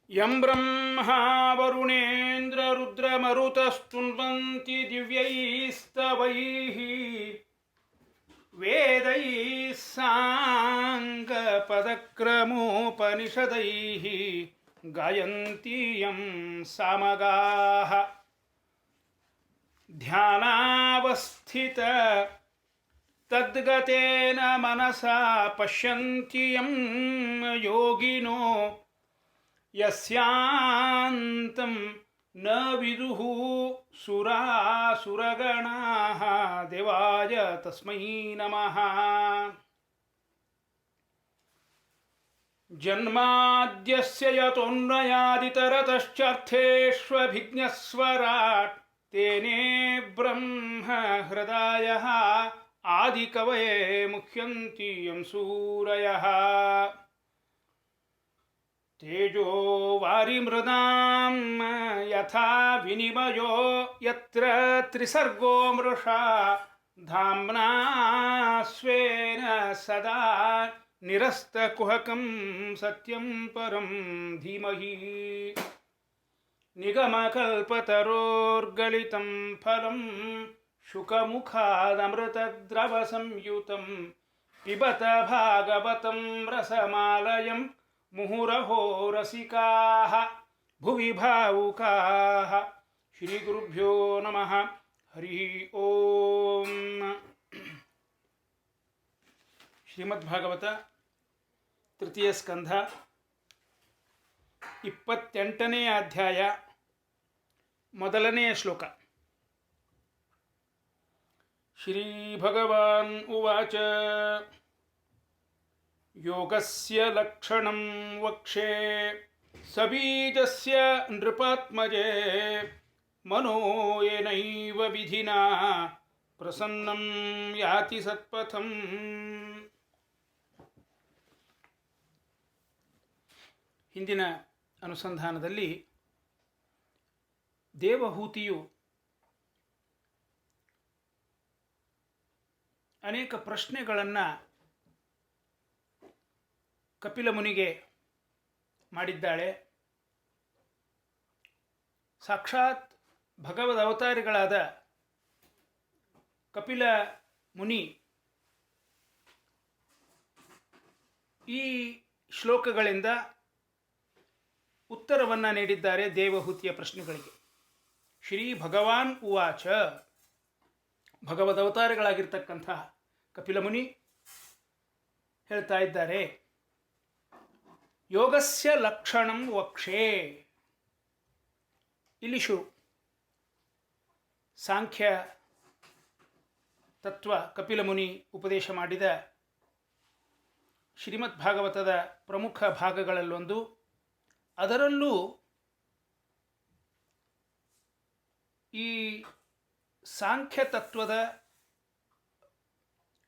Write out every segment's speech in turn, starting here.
M Brahma ವರುಣೇಂದ್ರರುದ್ರಮರುತಸ್ತುನ್ವಂತಿ ದಿವ್ಯೈಸ್ತವೈಃ ವೇದೈಃ ಸಾಂಗಪದಕ್ರಮೋಪನಿಷದೈಃ ಗಾಯಂತಿ ಯಂ ಸಾಮಗಾಃ ಧ್ಯಾನಾವಸ್ಥಿತ ತದ್ಗತೇನ ಮನಸಾ ಪಶ್ಯಂತಿ ಯಂ ಯೋಗಿನೋ ಯಸ್ಯಾಂತಂ ನ ವಿದುಃ ಸುರಾಸುರಗಣಾಃ ದೇವಾಯ ತಸ್ಮೈ ನಮಃ. ಜನ್ಮಾದ್ಯಸ್ಯ ಯತೋನ್ಮಯಾದಿತರತಶ್ಚಾರ್ಥೇಷ್ವಭಿಜ್ಞಸ್ವರಾಟ್ ತೇನೇ ಬ್ರಹ್ಮ ಹೃದಯಃ ಆದಿಕವಯೇ ಮುಹ್ಯಂತಿ ಯಂ ಸೂರಯಃ. ತೇಜೋ ವಾರಿಮೃದಾಂ ಯಥಾ ವಿನಿಮಯೋ ಯತ್ರ ತ್ರಿಸರ್ಗೋ ಮೃಷಾ ಧಾಮ್ನಾ ಸ್ವೇನ ಸದಾ ನಿರಸ್ತಕುಹಕಂ ಸತ್ಯಂ ಪರಂ ಧೀಮಹಿ. ನಿಗಮಕಲ್ಪತರೋರ್ಗಲಿತಂ ಫಲಂ ಶುಕಮುಖಾದಮೃತದ್ರವಸಂಯುತಂ ಪಿಬತ ಭಾಗವತಂ ರಸಮಾಲಯಂ ಮುಹುರಹೋ ರಸಿಕಾಃ ಭುವಿ ಭಾವುಕಾಃ. ಶ್ರೀ ಗುರುಭ್ಯೋ ನಮಃ. ಹರಿ ಓಂ. ಶ್ರೀಮದ್ಭಾಗವತ ತೃತೀಯ ಸ್ಕಂಧ 28ನೇ ಅಧ್ಯಾಯ ಮೊದಲನೆಯ ಶ್ಲೋಕ. ಶ್ರೀ ಭಗವಾನ್ ಉವಾಚ ಯೋಗಸ್ಯ ಲಕ್ಷಣಂ ವಕ್ಷೇ ಸಬೀಜಸ್ಯ ನೃಪಾತ್ಮಜೇ ಮನೋ ಯೇನೈವ ವಿಧಿನಾ ಪ್ರಸನ್ನಂ ಯಾತಿ ಸತ್ಪಥಂ. ಹಿಂದಿನ ಅನುಸಂಧಾನದಲ್ಲಿ ದೇವಹೂತಿಯು ಅನೇಕ ಪ್ರಶ್ನೆಗಳನ್ನು ಕಪಿಲ ಮುನಿಗೆ ಮಾಡಿದ್ದಾಳೆ. ಸಾಕ್ಷಾತ್ ಭಗವದ್ ಅವತಾರಿಗಳಾದ ಕಪಿಲ ಮುನಿ ಈ ಶ್ಲೋಕಗಳಿಂದ ಉತ್ತರವನ್ನು ನೀಡಿದ್ದಾರೆ ದೇವಹೂತಿಯ ಪ್ರಶ್ನೆಗಳಿಗೆ. ಶ್ರೀ ಭಗವಾನ್ ಉವಾಚ, ಭಗವದ್ ಅವತಾರಿಗಳಾಗಿರ್ತಕ್ಕಂಥ ಕಪಿಲ ಮುನಿ ಹೇಳ್ತಾ ಇದ್ದಾರೆ, ಯೋಗಸ್ಯ ಲಕ್ಷಣಂ ವಕ್ಷೇ. ಇಲ್ಲಿ ಸಾಂಖ್ಯ ತತ್ವ ಕಪಿಲ ಮುನಿ ಉಪದೇಶ ಮಾಡಿದ ಶ್ರೀಮದ್ ಭಾಗವತದ ಪ್ರಮುಖ ಭಾಗಗಳಲ್ಲೊಂದು. ಅದರಲ್ಲೂ ಈ ಸಾಂಖ್ಯ ತತ್ವದ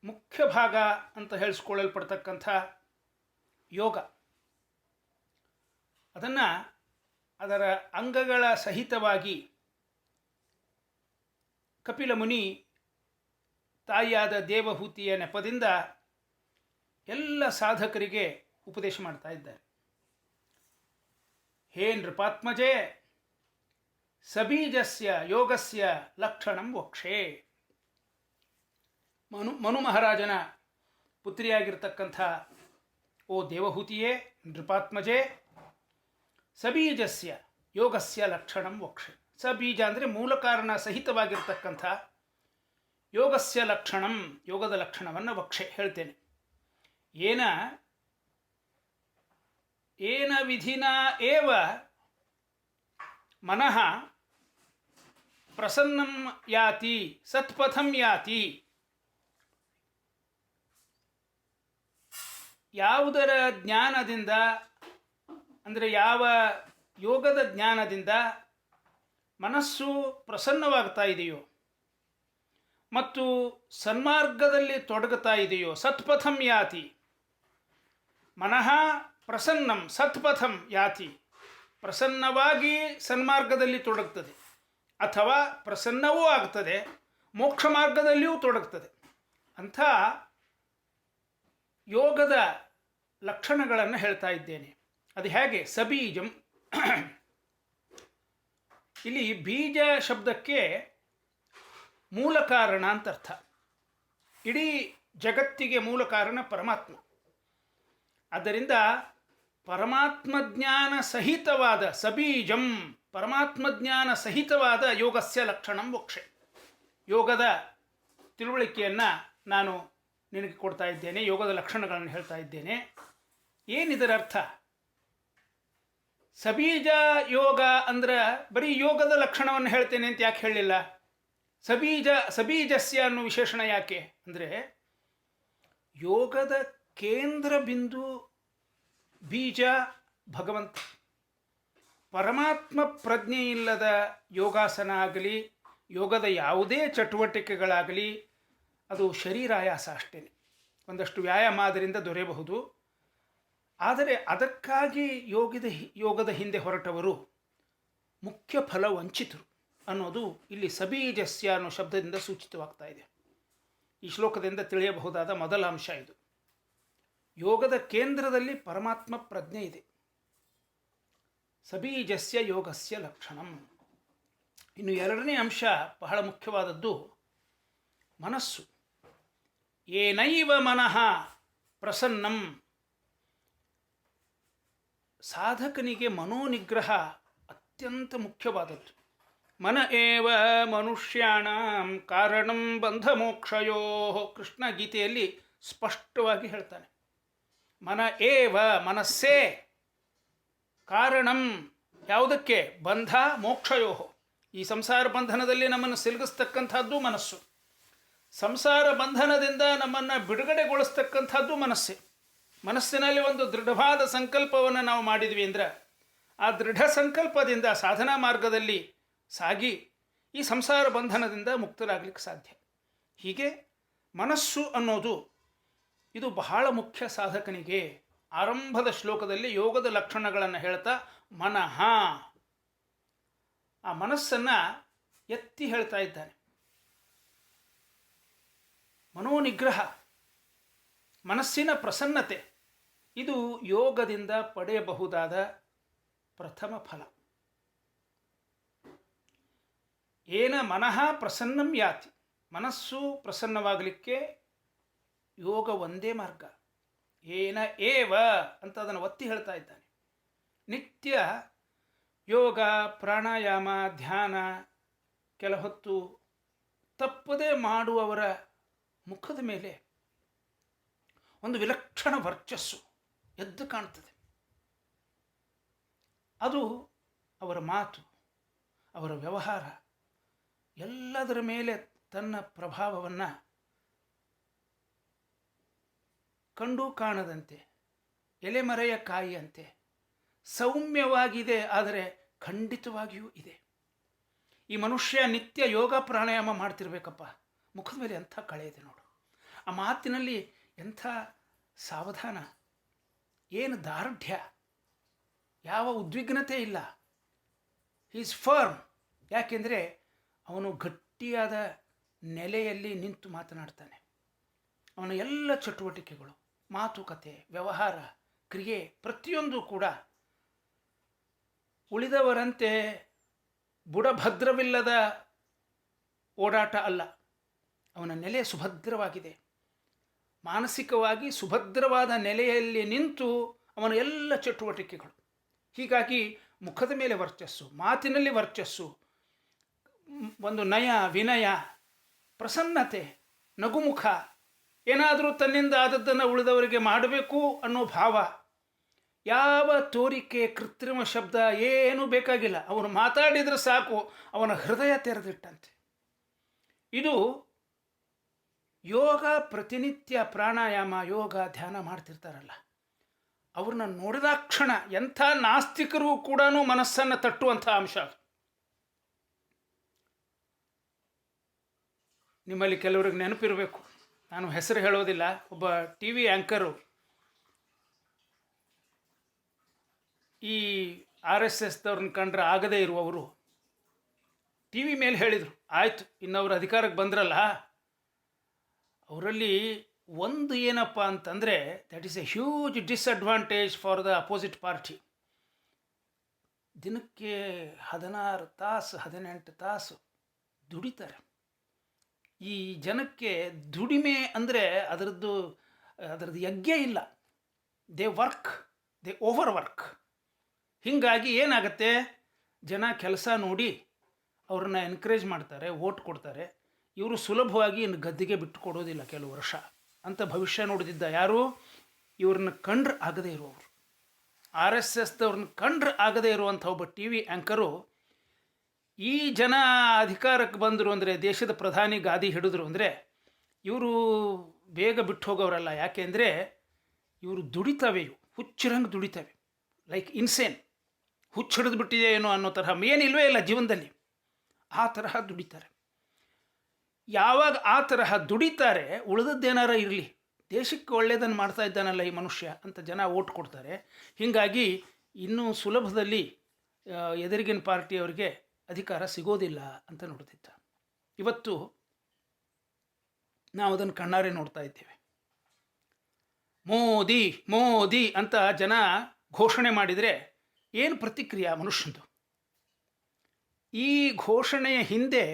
ಮುಖ್ಯ ಭಾಗ ಅಂತ ಹೇಳಿಸ್ಕೊಳ್ಳಲ್ಪಡ್ತಕ್ಕಂಥ ಯೋಗ, ಅದನ್ನು ಅದರ ಅಂಗಗಳ ಸಹಿತವಾಗಿ ಕಪಿಲ ಮುನಿ ತಾಯಿಯಾದ ದೇವಹೂತಿಯ ನೆಪದಿಂದ ಎಲ್ಲ ಸಾಧಕರಿಗೆ ಉಪದೇಶ ಮಾಡ್ತಾ ಇದ್ದಾರೆ. ಹೇ ನೃಪಾತ್ಮಜೇ, ಸಬೀಜಸ್ಯ ಯೋಗಸ್ಯ ಲಕ್ಷಣಂ ವಕ್ಷೇ. ಮನು ಮಹಾರಾಜನ ಪುತ್ರಿಯಾಗಿರ್ತಕ್ಕಂಥ ಓ ದೇವಹೂತಿಯೇ, ನೃಪಾತ್ಮಜೇ, ಸಬೀಜಸ್ಯ ಯೋಗಸ್ಯ ಲಕ್ಷಣಂ ವಕ್ಷೆ. ಸಬೀಜ ಅಂದರೆ ಮೂಲ ಕಾರಣ ಸಹಿತವಾಗಿರ್ತಕ್ಕಂಥ ಯೋಗಸ್ಯ ಲಕ್ಷಣಂ, ಯೋಗದ ಲಕ್ಷಣವನ್ನು ವಕ್ಷೆ ಹೇಳ್ತೇನೆ. ಏನ ವಿಧಿನಾ ಏವ ಮನಃ ಪ್ರಸನ್ನಂ ಯಾತಿ ಸತ್ಪಥಂ ಯಾತಿ. ಯಾವುದರ ಜ್ಞಾನದಿಂದ, ಅಂದರೆ ಯಾವ ಯೋಗದ ಜ್ಞಾನದಿಂದ ಮನಸ್ಸು ಪ್ರಸನ್ನವಾಗ್ತಾ ಇದೆಯೋ ಮತ್ತು ಸನ್ಮಾರ್ಗದಲ್ಲಿ ತೊಡಗುತ್ತಾ ಇದೆಯೋ, ಸತ್ಪಥಂ ಯಾತಿ. ಮನಃ ಪ್ರಸನ್ನಂ ಸತ್ಪಥಂ ಯಾತಿ, ಪ್ರಸನ್ನವಾಗಿ ಸನ್ಮಾರ್ಗದಲ್ಲಿ ತೊಡಗ್ತದೆ, ಅಥವಾ ಪ್ರಸನ್ನವೂ ಆಗ್ತದೆ, ಮೋಕ್ಷ ಮಾರ್ಗದಲ್ಲಿಯೂ ತೊಡಗ್ತದೆ. ಅಂಥ ಯೋಗದ ಲಕ್ಷಣಗಳನ್ನು ಹೇಳ್ತಾ ಇದ್ದೇನೆ. ಅದು ಹೇಗೆ? ಸಬೀಜಂ ಇಲ್ಲಿ ಬೀಜ ಶಬ್ದಕ್ಕೆ ಮೂಲ ಕಾರಣ ಅಂತ ಅರ್ಥ. ಇಡೀ ಜಗತ್ತಿಗೆ ಮೂಲ ಕಾರಣ ಪರಮಾತ್ಮ. ಆದ್ದರಿಂದ ಪರಮಾತ್ಮ ಜ್ಞಾನ ಸಹಿತವಾದ ಸಬೀಜಂ, ಪರಮಾತ್ಮ ಜ್ಞಾನ ಸಹಿತವಾದ ಯೋಗಸ್ಯ ಲಕ್ಷಣಂ ವಕ್ಷೆ. ಯೋಗದ ತಿಳುವಳಿಕೆಯನ್ನು ನಾನು ನಿನಗೆ ಕೊಡ್ತಾ ಇದ್ದೇನೆ, ಯೋಗದ ಲಕ್ಷಣಗಳನ್ನು ಹೇಳ್ತಾ ಇದ್ದೇನೆ. ಏನಿದರ ಅರ್ಥ? ಸಬೀಜ ಯೋಗ ಅಂದ್ರೆ ಬರೀ ಯೋಗದ ಲಕ್ಷಣವನ್ನು ಹೇಳ್ತೇನೆ ಅಂತ ಯಾಕೆ ಹೇಳಲಿಲ್ಲ? ಸಬೀಜಸ್ಯ ಅನ್ನೋ ವಿಶೇಷಣ ಯಾಕೆ ಅಂದರೆ, ಯೋಗದ ಕೇಂದ್ರ ಬಿಂದು ಬೀಜ ಭಗವಂತ. ಪರಮಾತ್ಮ ಪ್ರಜ್ಞೆ ಇಲ್ಲದ ಯೋಗಾಸನ ಆಗಲಿ, ಯೋಗದ ಯಾವುದೇ ಚಟುವಟಿಕೆಗಳಾಗಲಿ, ಅದು ಶರೀರಾಯಾಸ ಅಷ್ಟೇ. ಒಂದಷ್ಟು ವ್ಯಾಯಾಮ ಅದರಿಂದ ದೊರೆಯಬಹುದು. ಆದರೆ ಅದಕ್ಕಾಗಿ ಯೋಗದ ಹಿಂದೆ ಹೊರಟವರು ಮುಖ್ಯ ಫಲ ವಂಚಿತರು ಅನ್ನೋದು ಇಲ್ಲಿ ಸಬೀಜಸ್ಯ ಅನ್ನೋ ಶಬ್ದದಿಂದ ಸೂಚಿತವಾಗ್ತಾ ಇದೆ. ಈ ಶ್ಲೋಕದಿಂದ ತಿಳಿಯಬಹುದಾದ ಮೊದಲ ಅಂಶ ಇದು. ಯೋಗದ ಕೇಂದ್ರದಲ್ಲಿ ಪರಮಾತ್ಮ ಪ್ರಜ್ಞೆ ಇದೆ. ಸಬೀಜಸ್ಯ ಯೋಗಸ್ಯ ಲಕ್ಷಣಂ. ಇನ್ನು ಎರಡನೇ ಅಂಶ ಬಹಳ ಮುಖ್ಯವಾದದ್ದು ಮನಸ್ಸು. ಏನೈವ ಮನಃ ಪ್ರಸನ್ನಂ. ಸಾಧಕನಿಗೆ ಮನೋನಿಗ್ರಹ ಅತ್ಯಂತ ಮುಖ್ಯವಾದದ್ದು. ಮನ ಏವ ಮನುಷ್ಯಾಣಂ ಕಾರಣಂ ಬಂಧ ಮೋಕ್ಷಯೋ. ಕೃಷ್ಣ ಗೀತೆಯಲ್ಲಿ ಸ್ಪಷ್ಟವಾಗಿ ಹೇಳ್ತಾನೆ. ಮನ ಏವ, ಮನಸ್ಸೇ, ಕಾರಣಂ ಯಾವುದಕ್ಕೆ? ಬಂಧ ಮೋಕ್ಷಯೋ. ಈ ಸಂಸಾರ ಬಂಧನದಲ್ಲಿ ನಮ್ಮನ್ನು ಸಿಲುಗಿಸ್ತಕ್ಕಂಥದ್ದು ಮನಸ್ಸು. ಸಂಸಾರ ಬಂಧನದಿಂದ ನಮ್ಮನ್ನು ಬಿಡುಗಡೆಗೊಳಿಸ್ತಕ್ಕಂಥದ್ದು ಮನಸ್ಸೇ. ಮನಸ್ಸಿನಲ್ಲಿ ಒಂದು ದೃಢವಾದ ಸಂಕಲ್ಪವನ್ನು ನಾವು ಮಾಡಿದ್ವಿ ಅಂದರೆ ಆ ದೃಢ ಸಂಕಲ್ಪದಿಂದ ಸಾಧನಾ ಮಾರ್ಗದಲ್ಲಿ ಸಾಗಿ ಈ ಸಂಸಾರ ಬಂಧನದಿಂದ ಮುಕ್ತರಾಗಲಿಕ್ಕೆ ಸಾಧ್ಯ. ಹೀಗೆ ಮನಸ್ಸು ಅನ್ನೋದು ಇದು ಬಹಳ ಮುಖ್ಯ ಸಾಧಕನಿಗೆ. ಆರಂಭದ ಶ್ಲೋಕದಲ್ಲಿ ಯೋಗದ ಲಕ್ಷಣಗಳನ್ನು ಹೇಳ್ತಾ ಮನಃ, ಆ ಮನಸ್ಸನ್ನು ಎತ್ತಿ ಹೇಳ್ತಾ ಇದ್ದಾನೆ. ಮನೋನಿಗ್ರಹ, ಮನಸ್ಸಿನ ಪ್ರಸನ್ನತೆ, ಇದು ಯೋಗದಿಂದ ಪಡೆಯಬಹುದಾದ ಪ್ರಥಮ ಫಲ. ಏನ ಮನಃ ಪ್ರಸನ್ನಂ ಯಾತಿ. ಮನಸ್ಸು ಪ್ರಸನ್ನವಾಗಲಿಕ್ಕೆ ಯೋಗ ಒಂದೇ ಮಾರ್ಗ. ಏನ ಏವ ಅಂತ ಅದನ್ನು ಒತ್ತಿ ಹೇಳ್ತಾ ಇದ್ದಾನೆ. ನಿತ್ಯ ಯೋಗ, ಪ್ರಾಣಾಯಾಮ, ಧ್ಯಾನ ಕೆಲ ಹೊತ್ತು ತಪ್ಪದೇ ಮಾಡುವವರ ಮುಖದ ಮೇಲೆ ಒಂದು ವಿಲಕ್ಷಣ ವರ್ಚಸ್ಸು ಎದ್ದು ಕಾಣ್ತದೆ. ಅದು ಅವರ ಮಾತು, ಅವರ ವ್ಯವಹಾರ ಎಲ್ಲದರ ಮೇಲೆ ತನ್ನ ಪ್ರಭಾವವನ್ನು ಕಂಡು ಕಾಣದಂತೆ, ಎಲೆಮರೆಯ ಕಾಯಿಯಂತೆ ಸೌಮ್ಯವಾಗಿದೆ, ಆದರೆ ಖಂಡಿತವಾಗಿಯೂ ಇದೆ. ಈ ಮನುಷ್ಯ ನಿತ್ಯ ಯೋಗ ಪ್ರಾಣಾಯಾಮ ಮಾಡ್ತಿರ್ಬೇಕಪ್ಪ, ಮುಖದ ಮೇಲೆ ಎಂಥ ಕಳೆ ಇದೆ ನೋಡು. ಆ ಮಾತಿನಲ್ಲಿ ಎಂಥ ಸಾವಧಾನ, ಏನು ದಾರ್ಢ್ಯ, ಯಾವ ಉದ್ವಿಗ್ನತೆ ಇಲ್ಲ. Is firm. ಯಾಕೆಂದರೆ ಅವನು ಗಟ್ಟಿಯಾದ ನೆಲೆಯಲ್ಲಿ ನಿಂತು ಮಾತನಾಡ್ತಾನೆ. ಅವನ ಎಲ್ಲ ಚಟುವಟಿಕೆಗಳು, ಮಾತುಕತೆ, ವ್ಯವಹಾರ, ಕ್ರಿಯೆ ಪ್ರತಿಯೊಂದು ಕೂಡ ಉಳಿದವರಂತೆ ಬುಡಭದ್ರವಿಲ್ಲದ ಓಡಾಟ ಅಲ್ಲ. ಅವನ ನೆಲೆ ಸುಭದ್ರವಾಗಿದೆ. ಮಾನಸಿಕವಾಗಿ ಸುಭದ್ರವಾದ ನೆಲೆಯಲ್ಲಿ ನಿಂತು ಅವನ ಎಲ್ಲ ಚಟುವಟಿಕೆಗಳು. ಹೀಗಾಗಿ ಮುಖದ ಮೇಲೆ ವರ್ಚಸ್ಸು, ಮಾತಿನಲ್ಲಿ ವರ್ಚಸ್ಸು, ಒಂದು ನಯ, ವಿನಯ, ಪ್ರಸನ್ನತೆ, ನಗುಮುಖ, ಏನಾದರೂ ತನ್ನಿಂದ ಆದದ್ದನ್ನು ಉಳಿದವರಿಗೆ ಮಾಡಬೇಕು ಅನ್ನೋ ಭಾವ. ಯಾವ ತೋರಿಕೆ, ಕೃತ್ರಿಮ ಶಬ್ದ ಏನೂ ಬೇಕಾಗಿಲ್ಲ. ಅವನು ಮಾತಾಡಿದರೆ ಸಾಕು, ಅವನ ಹೃದಯ ತೆರೆದಿಟ್ಟಂತೆ. ಇದು ಯೋಗ ಪ್ರತಿನಿತ್ಯ ಪ್ರಾಣಾಯಾಮ, ಯೋಗ, ಧ್ಯಾನ ಮಾಡ್ತಿರ್ತಾರಲ್ಲ, ಅವ್ರನ್ನ ನೋಡಿದಾಕ್ಷಣ ಎಂಥ ನಾಸ್ತಿಕರು ಕೂಡ ಮನಸ್ಸನ್ನು ತಟ್ಟುವಂಥ ಅಂಶ. ನಿಮ್ಮಲ್ಲಿ ಕೆಲವ್ರಿಗೆ ನೆನಪಿರಬೇಕು, ನಾನು ಹೆಸರು ಹೇಳೋದಿಲ್ಲ. ಒಬ್ಬ ಟಿ ವಿ ಆ್ಯಂಕರು ಈ RSSದವ್ರನ್ನ ಕಂಡ್ರೆ ಆಗದೇ ಇರುವವರು ಟಿ ವಿ ಮೇಲೆ ಹೇಳಿದರು, ಆಯಿತು ಇನ್ನವರು ಅಧಿಕಾರಕ್ಕೆ ಬಂದ್ರಲ್ಲ, ಅವರಲ್ಲಿ ಒಂದು ಏನಪ್ಪ ಅಂತಂದರೆ, that is A huge disadvantage for the opposite party. ದಿನಕ್ಕೆ 16 ತಾಸು 18 ತಾಸು ದುಡಿತಾರೆ. ಈ ಜನಕ್ಕೆ ದುಡಿಮೆ ಅಂದರೆ ಅದರದ್ದು ಯಜ್ಞ ಇಲ್ಲ. They work, they over work. ಹೀಗಾಗಿ ಏನಾಗುತ್ತೆ, ಜನ ಕೆಲಸ ನೋಡಿ ಅವ್ರನ್ನ ಎನ್ಕರೇಜ್ ಮಾಡ್ತಾರೆ, ವೋಟ್ ಕೊಡ್ತಾರೆ. ಇವರು ಸುಲಭವಾಗಿ ಇನ್ನು ಗದ್ದಿಗೆ ಬಿಟ್ಟು ಕೊಡೋದಿಲ್ಲ ಕೆಲವು ವರ್ಷ ಅಂತ ಭವಿಷ್ಯ ನೋಡಿದ್ದ ಯಾರು? ಇವ್ರನ್ನ ಕಂಡ್ರೆ ಆಗದೇ ಇರುವವರು, RSSದವ್ರನ್ನ ಕಂಡ್ರೆ ಆಗದೇ ಇರುವಂಥ ಒಬ್ಬ TV ಆ್ಯಂಕರು ಈ ಜನ ಅಧಿಕಾರಕ್ಕೆ ಬಂದರು ಅಂದರೆ, ದೇಶದ ಪ್ರಧಾನಿ ಗಾದಿ ಹಿಡಿದ್ರು ಅಂದರೆ ಇವರು ಬೇಗ ಬಿಟ್ಟು ಹೋಗೋರಲ್ಲ. ಯಾಕೆ ಅಂದರೆ ಇವರು ದುಡಿತವೆ, ಇವು ಹುಚ್ಚಿರಂಗೆ ದುಡಿತವೆ, ಲೈಕ್ ಇನ್ಸೇನ್, ಹುಚ್ಚು ಹಿಡಿದು ಬಿಟ್ಟಿದೆ ಏನೋ ಅನ್ನೋ ತರಹ, ಏನಿಲ್ವೇ ಇಲ್ಲ ಜೀವನದಲ್ಲಿ, ಆ ತರಹ ದುಡಿತಾರೆ. ಯಾವಾಗ ಆ ತರಹ ದುಡಿತಾರೆ, ಉಳಿದದ್ದೇನಾರ ಇರಲಿ, ದೇಶಕ್ಕೆ ಒಳ್ಳೆಯದನ್ನು ಮಾಡ್ತಾ ಇದ್ದಾನಲ್ಲ ಈ ಮನುಷ್ಯ ಅಂತ ಜನ ಓಟ್ ಕೊಡ್ತಾರೆ. ಹೀಗಾಗಿ ಇನ್ನೂ ಸುಲಭದಲ್ಲಿ ಎದುರಿಗಿನ ಪಾರ್ಟಿಯವರಿಗೆ ಅಧಿಕಾರ ಸಿಗೋದಿಲ್ಲ ಅಂತ ನೋಡ್ತಿದ್ದ. ಇವತ್ತು ನಾವು ಅದನ್ನು ಕಣ್ಣಾರೆ ನೋಡ್ತಾ ಇದ್ದೇವೆ. ಮೋದಿ ಮೋದಿ ಅಂತ ಜನ ಘೋಷಣೆ ಮಾಡಿದರೆ ಏನು ಪ್ರತಿಕ್ರಿಯೆ ಮನುಷ್ಯಂದು? ಈ ಘೋಷಣೆಯ ಹಿಂದೆ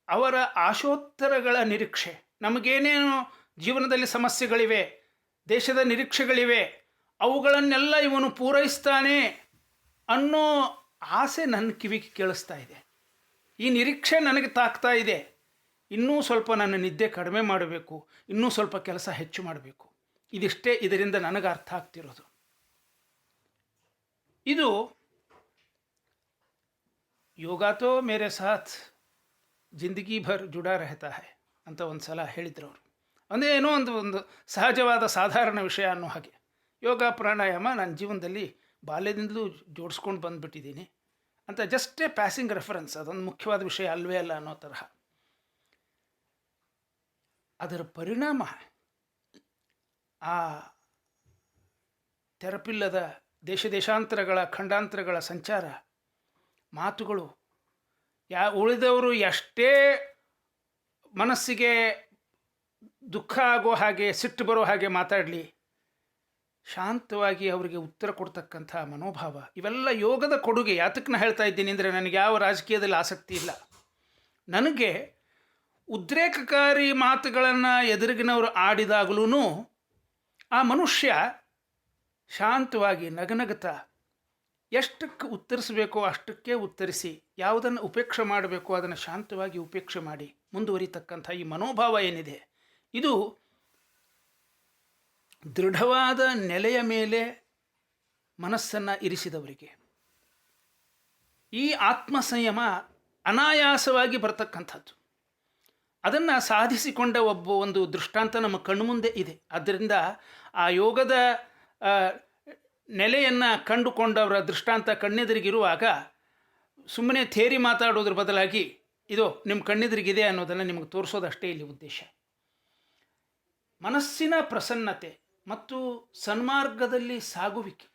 ಅವರ ಆಶೋತ್ತರಗಳ ನಿರೀಕ್ಷೆ, ನಮಗೇನೇನು ಜೀವನದಲ್ಲಿ ಸಮಸ್ಯೆಗಳಿವೆ, ದೇಶದ ನಿರೀಕ್ಷೆಗಳಿವೆ, ಅವುಗಳನ್ನೆಲ್ಲ ಇವನು ಪೂರೈಸ್ತಾನೆ ಅನ್ನೋ ಆಸೆ ನನ್ನ ಕಿವಿಗೆ ಕೇಳಿಸ್ತಾ ಇದೆ. ಈ ನಿರೀಕ್ಷೆ ನನಗೆ ತಾಕ್ತಾ ಇದೆ. ಇನ್ನೂ ಸ್ವಲ್ಪ ನನ್ನ ನಿದ್ದೆ ಕಡಿಮೆ ಮಾಡಬೇಕು, ಇನ್ನೂ ಸ್ವಲ್ಪ ಕೆಲಸ ಹೆಚ್ಚು ಮಾಡಬೇಕು. ಇದಿಷ್ಟೇ ಇದರಿಂದ ನನಗೆ ಅರ್ಥ ಆಗ್ತಿರೋದು. ಇದು ಯೋಗ ತೋ ಮೇರೆ ಸಾಥ್ ಜಿಂದಗಿ ಭರ್ ಜುಡಾ ರಹತಾ ಹೈ ಅಂತ ಒಂದು ಸಲ ಹೇಳಿದ್ರು ಅವರು. ಅಂದರೆ ಏನೋ ಒಂದು ಸಹಜವಾದ ಸಾಧಾರಣ ವಿಷಯ ಅನ್ನೋ ಹಾಗೆ. ಯೋಗ ಪ್ರಾಣಾಯಾಮ ನನ್ನ ಜೀವನದಲ್ಲಿ ಬಾಲ್ಯದಿಂದಲೂ ಜೋಡಿಸ್ಕೊಂಡು ಬಂದುಬಿಟ್ಟಿದ್ದೀನಿ ಅಂತ ಜಸ್ಟೇ ಪ್ಯಾಸಿಂಗ್ ರೆಫರೆನ್ಸ್, ಅದೊಂದು ಮುಖ್ಯವಾದ ವಿಷಯ ಅಲ್ವೇ ಅಲ್ಲ ಅನ್ನೋ ತರಹ. ಅದರ ಪರಿಣಾಮ ಆ ತೆರಪಿಲ್ಲದ ದೇಶಾಂತರಗಳ ಖಂಡಾಂತರಗಳ ಸಂಚಾರ, ಮಾತುಗಳು, ಉಳಿದವರು ಎಷ್ಟೇ ಮನಸ್ಸಿಗೆ ದುಃಖ ಆಗೋ ಹಾಗೆ, ಸಿಟ್ಟು ಬರೋ ಹಾಗೆ ಮಾತಾಡಲಿ, ಶಾಂತವಾಗಿ ಅವರಿಗೆ ಉತ್ತರ ಕೊಡ್ತಕ್ಕಂಥ ಮನೋಭಾವ, ಇವೆಲ್ಲ ಯೋಗದ ಕೊಡುಗೆ. ಯಾತಕ್ಕೆ ನಾನು ಹೇಳ್ತಾ ಇದ್ದೀನಿ ಅಂದರೆ, ನನಗೆ ಯಾವ ರಾಜಕೀಯದಲ್ಲಿ ಆಸಕ್ತಿ ಇಲ್ಲ. ನನಗೆ ಉದ್ರೇಕಕಾರಿ ಮಾತುಗಳನ್ನು ಎದುರಿಗಿನವರು ಆಡಿದಾಗಲೂ ಆ ಮನುಷ್ಯ ಶಾಂತವಾಗಿ ನಗನಗುತ್ತಾ ಎಷ್ಟಕ್ಕೆ ಉತ್ತರಿಸಬೇಕೋ ಅಷ್ಟಕ್ಕೆ ಉತ್ತರಿಸಿ, ಯಾವುದನ್ನು ಉಪೇಕ್ಷೆ ಮಾಡಬೇಕೋ ಅದನ್ನು ಶಾಂತವಾಗಿ ಉಪೇಕ್ಷೆ ಮಾಡಿ ಮುಂದುವರಿತಕ್ಕಂಥ ಈ ಮನೋಭಾವ ಏನಿದೆ, ಇದು ದೃಢವಾದ ನೆಲೆಯ ಮೇಲೆ ಮನಸ್ಸನ್ನು ಇರಿಸಿದವರಿಗೆ ಈ ಆತ್ಮಸಂಯಮ ಅನಾಯಾಸವಾಗಿ ಬರತಕ್ಕಂಥದ್ದು. ಅದನ್ನು ಸಾಧಿಸಿಕೊಂಡ ಒಂದು ದೃಷ್ಟಾಂತ ನಮ್ಮ ಕಣ್ಮುಂದೆ ಇದೆ. ಆದ್ದರಿಂದ ಆ ಯೋಗದ ನೆಲೆಯನ್ನು ಕಂಡುಕೊಂಡವರ ದೃಷ್ಟಾಂತ ಕಣ್ಣೆದುರಿಗಿರುವಾಗ ಸುಮ್ಮನೆ ಥೇರಿ ಮಾತಾಡೋದ್ರ ಬದಲಾಗಿ ಇದು ನಿಮ್ಮ ಕಣ್ಣೆದುರಿಗಿದೆ ಅನ್ನೋದನ್ನು ನಿಮಗೆ ತೋರಿಸೋದಷ್ಟೇ ಇಲ್ಲಿ ಉದ್ದೇಶ. ಮನಸ್ಸಿನ ಪ್ರಸನ್ನತೆ ಮತ್ತು ಸನ್ಮಾರ್ಗದಲ್ಲಿ ಸಾಗುವಿಕೆ,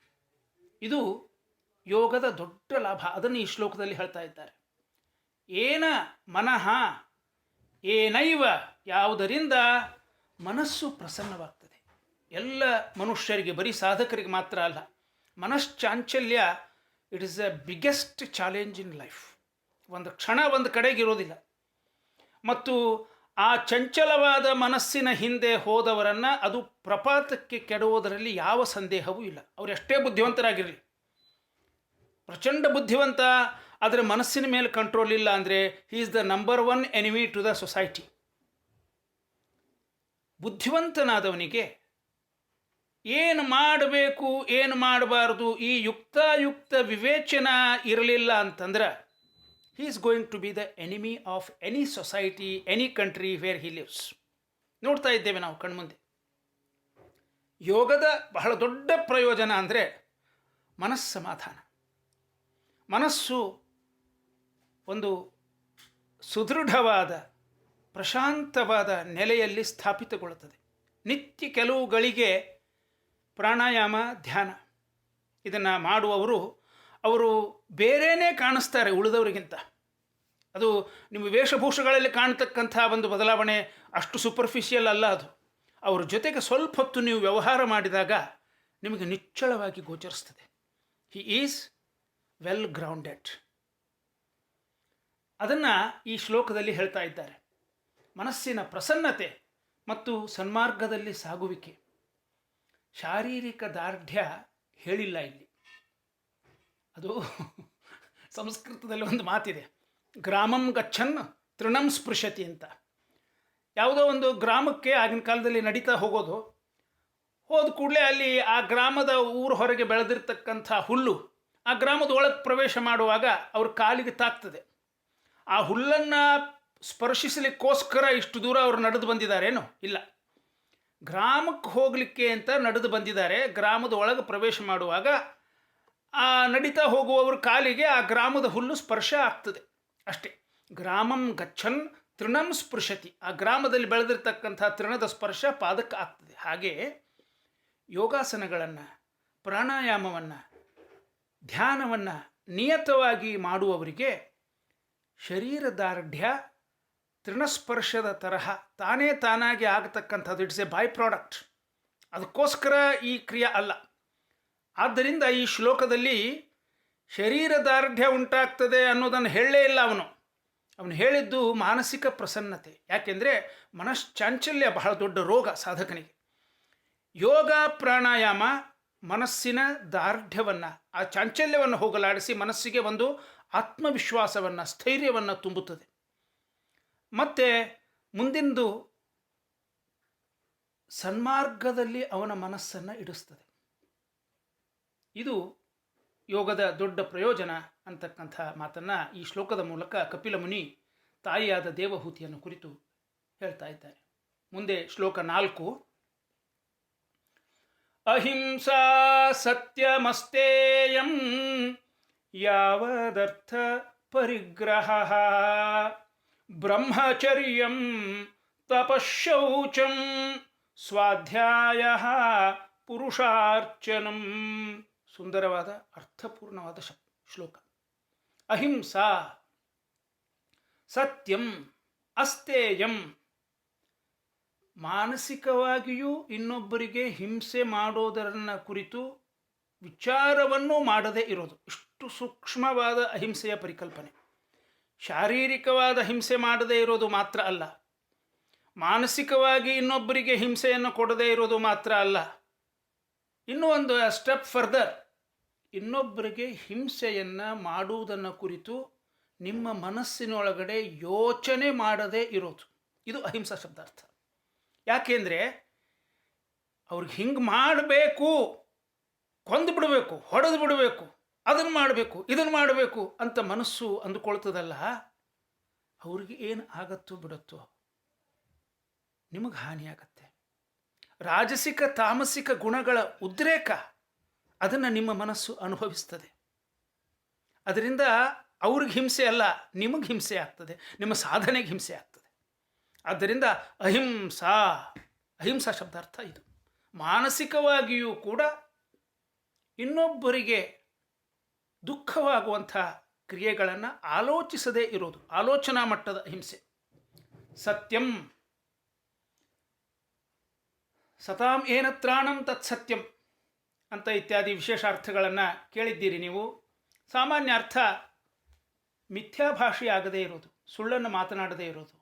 ಇದು ಯೋಗದ ದೊಡ್ಡ ಲಾಭ. ಅದನ್ನು ಈ ಶ್ಲೋಕದಲ್ಲಿ ಹೇಳ್ತಾ ಇದ್ದಾರೆ. ಏನ ಮನಃ ಏನೈವ, ಯಾವುದರಿಂದ ಮನಸ್ಸು ಪ್ರಸನ್ನವಾಗ್ತದೆ. ಎಲ್ಲ ಮನುಷ್ಯರಿಗೆ, ಬರೀ ಸಾಧಕರಿಗೆ ಮಾತ್ರ ಅಲ್ಲ. ಮನಶ್ಚಾಂಚಲ್ಯ it is the biggest challenge in life. ಒಂದು ಕ್ಷಣ ಒಂದು ಕಡೆಗಿರೋದಿಲ್ಲ. ಮತ್ತು ಆ ಚಂಚಲವಾದ ಮನಸ್ಸಿನ ಹಿಂದೆ ಹೋದವರನ್ನು ಅದು ಪ್ರಪಾತಕ್ಕೆ ಕೆಡುವುದರಲ್ಲಿ ಯಾವ ಸಂದೇಹವೂ ಇಲ್ಲ. ಅವರು ಎಷ್ಟೇ ಬುದ್ಧಿವಂತರಾಗಿರಲಿ, ಪ್ರಚಂಡ ಬುದ್ಧಿವಂತ, ಆದರೆ ಮನಸ್ಸಿನ ಮೇಲೆ ಕಂಟ್ರೋಲ್ ಇಲ್ಲ ಅಂದರೆ he is the number 1 enemy to the society. ಬುದ್ಧಿವಂತನಾದವನಿಗೆ ಏನು ಮಾಡಬೇಕು ಏನು ಮಾಡಬಾರ್ದು ಈ ಯುಕ್ತಾಯುಕ್ತ ವಿವೇಚನ ಇರಲಿಲ್ಲ ಅಂತಂದ್ರೆ he is going to be the enemy of any society, any country where he lives. ನೋಡ್ತಾ ಇದ್ದೇವೆ ನಾವು ಕಣ್ಮುಂದೆ. ಯೋಗದ ಬಹಳ ದೊಡ್ಡ ಪ್ರಯೋಜನ ಅಂದರೆ ಮನಸ್ಸಮಾಧಾನ. ಮನಸ್ಸು ಒಂದು ಸುದೃಢವಾದ ಪ್ರಶಾಂತವಾದ ನೆಲೆಯಲ್ಲಿ ಸ್ಥಾಪಿತಗೊಳ್ಳುತ್ತದೆ. ನಿತ್ಯ ಕೆಲವು ಗಳಿಗೆ ಪ್ರಾಣಾಯಾಮ, ಧ್ಯಾನ ಇದನ್ನು ಮಾಡುವವರು ಅವರು ಬೇರೆಯೇ ಕಾಣಿಸ್ತಾರೆ ಉಳಿದವರಿಗಿಂತ. ಅದು ನಿಮ್ಮ ವೇಷಭೂಷಗಳಲ್ಲಿ ಕಾಣತಕ್ಕಂಥ ಒಂದು ಬದಲಾವಣೆ ಅಷ್ಟು ಸೂಪರ್ಫಿಷಿಯಲ್ ಅಲ್ಲ. ಅದು ಅವ್ರ ಜೊತೆಗೆ ಸ್ವಲ್ಪ ಹೊತ್ತು ನೀವು ವ್ಯವಹಾರ ಮಾಡಿದಾಗ ನಿಮಗೆ ನಿಚ್ಚಳವಾಗಿ ಗೋಚರಿಸ್ತದೆ. He is well grounded. ಅದನ್ನು ಈ ಶ್ಲೋಕದಲ್ಲಿ ಹೇಳ್ತಾ ಇದ್ದಾರೆ. ಮನಸ್ಸಿನ ಪ್ರಸನ್ನತೆ ಮತ್ತು ಸನ್ಮಾರ್ಗದಲ್ಲಿ ಸಾಗುವಿಕೆ. ಶಾರೀರಿಕ ದಾರ್ಢ್ಯ ಹೇಳಿಲ್ಲ ಇಲ್ಲಿ. ಅದು ಸಂಸ್ಕೃತದಲ್ಲಿ ಒಂದು ಮಾತಿದೆ, ಗ್ರಾಮಂ ಗಚ್ಚನ್ ತೃಣಂ ಸ್ಪೃಶತಿ ಅಂತ. ಯಾವುದೋ ಒಂದು ಗ್ರಾಮಕ್ಕೆ ಆಗಿನ ಕಾಲದಲ್ಲಿ ನಡೀತಾ ಹೋಗೋದು, ಹೋದ ಕೂಡಲೇ ಅಲ್ಲಿ ಆ ಗ್ರಾಮದ ಊರು ಹೊರಗೆ ಬೆಳೆದಿರ್ತಕ್ಕಂಥ ಹುಲ್ಲು ಆ ಗ್ರಾಮದ ಒಳಗೆ ಪ್ರವೇಶ ಮಾಡುವಾಗ ಅವ್ರ ಕಾಲಿಗೆ ತಾಕ್ತದೆ. ಆ ಹುಲ್ಲನ್ನು ಸ್ಪರ್ಶಿಸಲಿಕ್ಕೋಸ್ಕರ ಇಷ್ಟು ದೂರ ಅವರು ನಡೆದು ಬಂದಿದ್ದಾರೇನು? ಇಲ್ಲ, ಗ್ರಾಮಕ್ಕೆ ಹೋಗಲಿಕ್ಕೆ ಅಂತ ನಡೆದು ಬಂದಿದ್ದಾರೆ. ಗ್ರಾಮದ ಒಳಗೆ ಪ್ರವೇಶ ಮಾಡುವಾಗ ಆ ನಡೀತಾ ಹೋಗುವವ್ರ ಕಾಲಿಗೆ ಆ ಗ್ರಾಮದ ಹುಲ್ಲು ಸ್ಪರ್ಶ ಆಗ್ತದೆ ಅಷ್ಟೇ. ಗ್ರಾಮಂ ಗಚ್ಚನ್ ತೃಣಂ ಸ್ಪೃಶತಿ, ಆ ಗ್ರಾಮದಲ್ಲಿ ಬೆಳೆದಿರ್ತಕ್ಕಂಥ ತೃಣದ ಸ್ಪರ್ಶ ಪಾದಕ್ಕೆ ಆಗ್ತದೆ. ಹಾಗೆ ಯೋಗಾಸನಗಳನ್ನು, ಪ್ರಾಣಾಯಾಮವನ್ನು, ಧ್ಯಾನವನ್ನು ನಿಯತವಾಗಿ ಮಾಡುವವರಿಗೆ ಶರೀರದಾರ್ಢ್ಯ ತೃಣಸ್ಪರ್ಶದ ತರಹ ತಾನೇ ತಾನಾಗಿ ಆಗತಕ್ಕಂಥದ್ದು. ಇಟ್ಸ್ ಎ ಬೈ ಪ್ರಾಡಕ್ಟ್, ಅದಕ್ಕೋಸ್ಕರ ಈ ಕ್ರಿಯೆ ಅಲ್ಲ. ಆದ್ದರಿಂದ ಈ ಶ್ಲೋಕದಲ್ಲಿ ಶರೀರದಾರ್ಢ್ಯ ಉಂಟಾಗ್ತದೆ ಅನ್ನೋದನ್ನು ಹೇಳಲೇ ಇಲ್ಲ ಅವನು ಹೇಳಿದ್ದು ಮಾನಸಿಕ ಪ್ರಸನ್ನತೆ. ಯಾಕೆಂದರೆ ಮನಶ್ಚಾಂಚಲ್ಯ ಬಹಳ ದೊಡ್ಡ ರೋಗ ಸಾಧಕನಿಗೆ. ಯೋಗ ಪ್ರಾಣಾಯಾಮ ಮನಸ್ಸಿನ ದಾರ್ಢ್ಯವನ್ನು, ಆ ಚಾಂಚಲ್ಯವನ್ನು ಹೋಗಲಾಡಿಸಿ ಮನಸ್ಸಿಗೆ ಒಂದು ಆತ್ಮವಿಶ್ವಾಸವನ್ನು, ಸ್ಥೈರ್ಯವನ್ನು ತುಂಬುತ್ತದೆ. ಮತ್ತು ಮುಂದಿಂದು ಸನ್ಮಾರ್ಗದಲ್ಲಿ ಅವನ ಮನಸ್ಸನ್ನು ಇಡಿಸ್ತದೆ. ಇದು ಯೋಗದ ದೊಡ್ಡ ಪ್ರಯೋಜನ ಅಂತಕ್ಕಂಥ ಮಾತನ್ನು ಈ ಶ್ಲೋಕದ ಮೂಲಕ ಕಪಿಲ ಮುನಿ ತಾಯಿಯಾದ ದೇವಹೂತಿಯನ್ನು ಕುರಿತು ಹೇಳ್ತಾ ಇದ್ದಾರೆ. ಮುಂದೆ ಶ್ಲೋಕ 4. ಅಹಿಂಸಾ ಸತ್ಯಮಸ್ತೇಯಂ ಯಾವದರ್ಥ ಪರಿಗ್ರಹ ಬ್ರಹ್ಮಚರ್ಯಂ ತಪಶೌಚಂ ಸ್ವಾಧ್ಯಾಯ ಪುರುಷಾರ್ಚನಂ. ಸುಂದರವಾದ ಅರ್ಥಪೂರ್ಣವಾದ ಶ್ಲೋಕ. ಅಹಿಂಸಾ, ಸತ್ಯಂ, ಅಸ್ತೇಯಂ. ಮಾನಸಿಕವಾಗಿಯೂ ಇನ್ನೊಬ್ಬರಿಗೆ ಹಿಂಸೆ ಮಾಡೋದರನ್ನು ಕುರಿತು ವಿಚಾರವನ್ನು ಮಾಡದೇ ಇರೋದು, ಇಷ್ಟು ಸೂಕ್ಷ್ಮವಾದ ಅಹಿಂಸೆಯ ಪರಿಕಲ್ಪನೆ. ಶಾರೀರಿಕವಾದ ಹಿಂಸೆ ಮಾಡದೇ ಇರೋದು ಮಾತ್ರ ಅಲ್ಲ, ಮಾನಸಿಕವಾಗಿ ಇನ್ನೊಬ್ಬರಿಗೆ ಹಿಂಸೆಯನ್ನು ಕೊಡದೇ ಇರೋದು ಮಾತ್ರ ಅಲ್ಲ, ಇನ್ನೂ ಒಂದು ಸ್ಟೆಪ್ ಫರ್ದರ್, ಇನ್ನೊಬ್ಬರಿಗೆ ಹಿಂಸೆಯನ್ನು ಮಾಡುವುದನ್ನು ಕುರಿತು ನಿಮ್ಮ ಮನಸ್ಸಿನೊಳಗಡೆ ಯೋಚನೆ ಮಾಡದೇ ಇರೋದು. ಇದು ಅಹಿಂಸಾ ಶಬ್ದಾರ್ಥ. ಯಾಕೆಂದರೆ ಅವ್ರಿಗೆ ಹಿಂಗೆ ಮಾಡಬೇಕು, ಕೊಂದು ಬಿಡಬೇಕು, ಹೊಡೆದು ಬಿಡಬೇಕು, ಅದನ್ನು ಮಾಡಬೇಕು, ಇದನ್ನು ಮಾಡಬೇಕು ಅಂತ ಮನಸ್ಸು ಅಂದುಕೊಳ್ತದಲ್ಲ, ಅವ್ರಿಗೆ ಏನು ಆಗತ್ತೋ ಬಿಡುತ್ತೋ ನಿಮಗೆ ಹಾನಿಯಾಗತ್ತೆ. ರಾಜಸಿಕ ತಾಮಸಿಕ ಗುಣಗಳ ಉದ್ರೇಕ ಅದನ್ನು ನಿಮ್ಮ ಮನಸ್ಸು ಅನುಭವಿಸ್ತದೆ. ಅದರಿಂದ ಅವ್ರಿಗೆ ಹಿಂಸೆ ಅಲ್ಲ, ನಿಮಗೆ ಹಿಂಸೆ ಆಗ್ತದೆ, ನಿಮ್ಮ ಸಾಧನೆಗೆ ಹಿಂಸೆ ಆಗ್ತದೆ. ಆದ್ದರಿಂದ ಅಹಿಂಸಾ ಶಬ್ದಾರ್ಥ ಇದು. ಮಾನಸಿಕವಾಗಿಯೂ ಕೂಡ ಇನ್ನೊಬ್ಬರಿಗೆ ದುಃಖವಾಗುವಂಥ ಕ್ರಿಯೆಗಳನ್ನು ಆಲೋಚಿಸದೇ ಇರೋದು, ಆಲೋಚನಾ ಮಟ್ಟದ ಹಿಂಸೆ. ಸತ್ಯಂ, ಸತಾಂ ಏನ ತ್ರಾಣಂ ತತ್ ಸತ್ಯಂ ಅಂತ ಇತ್ಯಾದಿ ವಿಶೇಷ ಅರ್ಥಗಳನ್ನು ಕೇಳಿದ್ದೀರಿ ನೀವು. ಸಾಮಾನ್ಯ ಅರ್ಥ ಮಿಥ್ಯಾಭಾಷೆಯಾಗದೇ ಇರೋದು, ಸುಳ್ಳನ್ನು ಮಾತನಾಡದೇ ಇರೋದು.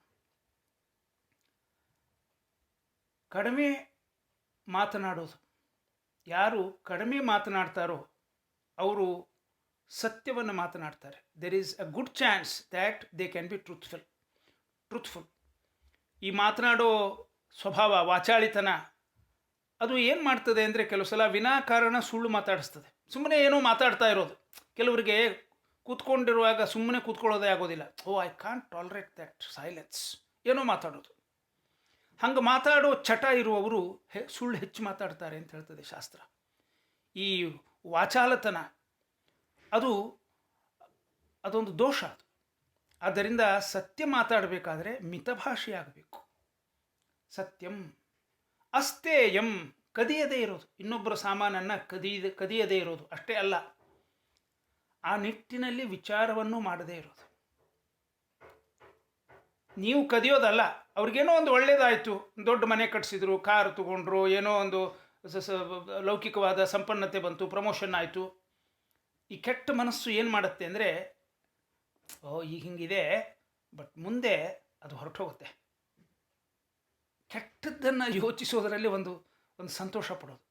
ಕಡಿಮೆ ಮಾತನಾಡೋದು. ಯಾರು ಕಡಿಮೆ ಮಾತನಾಡ್ತಾರೋ ಅವರು ಸತ್ಯವನ್ನು ಮಾತನಾಡ್ತಾರೆ. There is a good chance that they can be truthful. ಈ ಮಾತನಾಡೋ ಸ್ವಭಾವ, ವಾಚಾಳಿತನ, ಅದು ಏನು ಮಾಡ್ತದೆ ಅಂದರೆ ಕೆಲವು ಸಲ ವಿನಾಕಾರಣ ಸುಳ್ಳು ಮಾತಾಡಿಸ್ತದೆ. ಸುಮ್ಮನೆ ಏನೋ ಮಾತಾಡ್ತಾ ಇರೋದು. ಕೆಲವರಿಗೆ ಕೂತ್ಕೊಂಡಿರುವಾಗ ಸುಮ್ಮನೆ ಕೂತ್ಕೊಳ್ಳೋದೇ ಆಗೋದಿಲ್ಲ. I can't tolerate that silence, ಏನೋ ಮಾತಾಡೋದು. ಹಂಗೆ ಮಾತಾಡೋ ಚಟ ಇರುವವರು ಸುಳ್ಳು ಹೆಚ್ಚು ಮಾತಾಡ್ತಾರೆ ಅಂತ ಹೇಳ್ತದೆ ಶಾಸ್ತ್ರ. ಈ ವಾಚಾಲತನ ಅದೊಂದು ದೋಷ ಅದು. ಆದ್ದರಿಂದ ಸತ್ಯ ಮಾತಾಡಬೇಕಾದ್ರೆ ಮಿತಭಾಷೆಯಾಗಬೇಕು. ಸತ್ಯಂ, ಅಸ್ತೇಯಂ, ಕದಿಯದೇ ಇರೋದು, ಇನ್ನೊಬ್ಬರ ಸಾಮಾನನ್ನು ಕದಿಯದೇ ಇರೋದು ಅಷ್ಟೇ ಅಲ್ಲ, ಆ ನಿಟ್ಟಿನಲ್ಲಿ ವಿಚಾರವನ್ನು ಮಾಡದೇ ಇರೋದು. ನೀವು ಕದಿಯೋದಲ್ಲ, ಅವ್ರಿಗೇನೋ ಒಂದು ಒಳ್ಳೇದಾಯಿತು, ದೊಡ್ಡ ಮನೆ ಕಟ್ಟಿಸಿದ್ರು, ಕಾರು ತಗೊಂಡ್ರು, ಏನೋ ಒಂದು ಲೌಕಿಕವಾದ ಸಂಪನ್ನತೆ ಬಂತು, ಪ್ರಮೋಷನ್ ಆಯಿತು, ಈ ಕೆಟ್ಟ ಮನಸ್ಸು ಏನು ಮಾಡುತ್ತೆ ಅಂದರೆ, ಓ ಈಗ ಹಿಂಗಿದೆ, ಬಟ್ ಮುಂದೆ ಅದು ಹೊರಟೋಗುತ್ತೆ. ಕೆಟ್ಟದ್ದನ್ನು ಯೋಚಿಸೋದರಲ್ಲಿ ಒಂದು ಸಂತೋಷ ಪಡೋದು,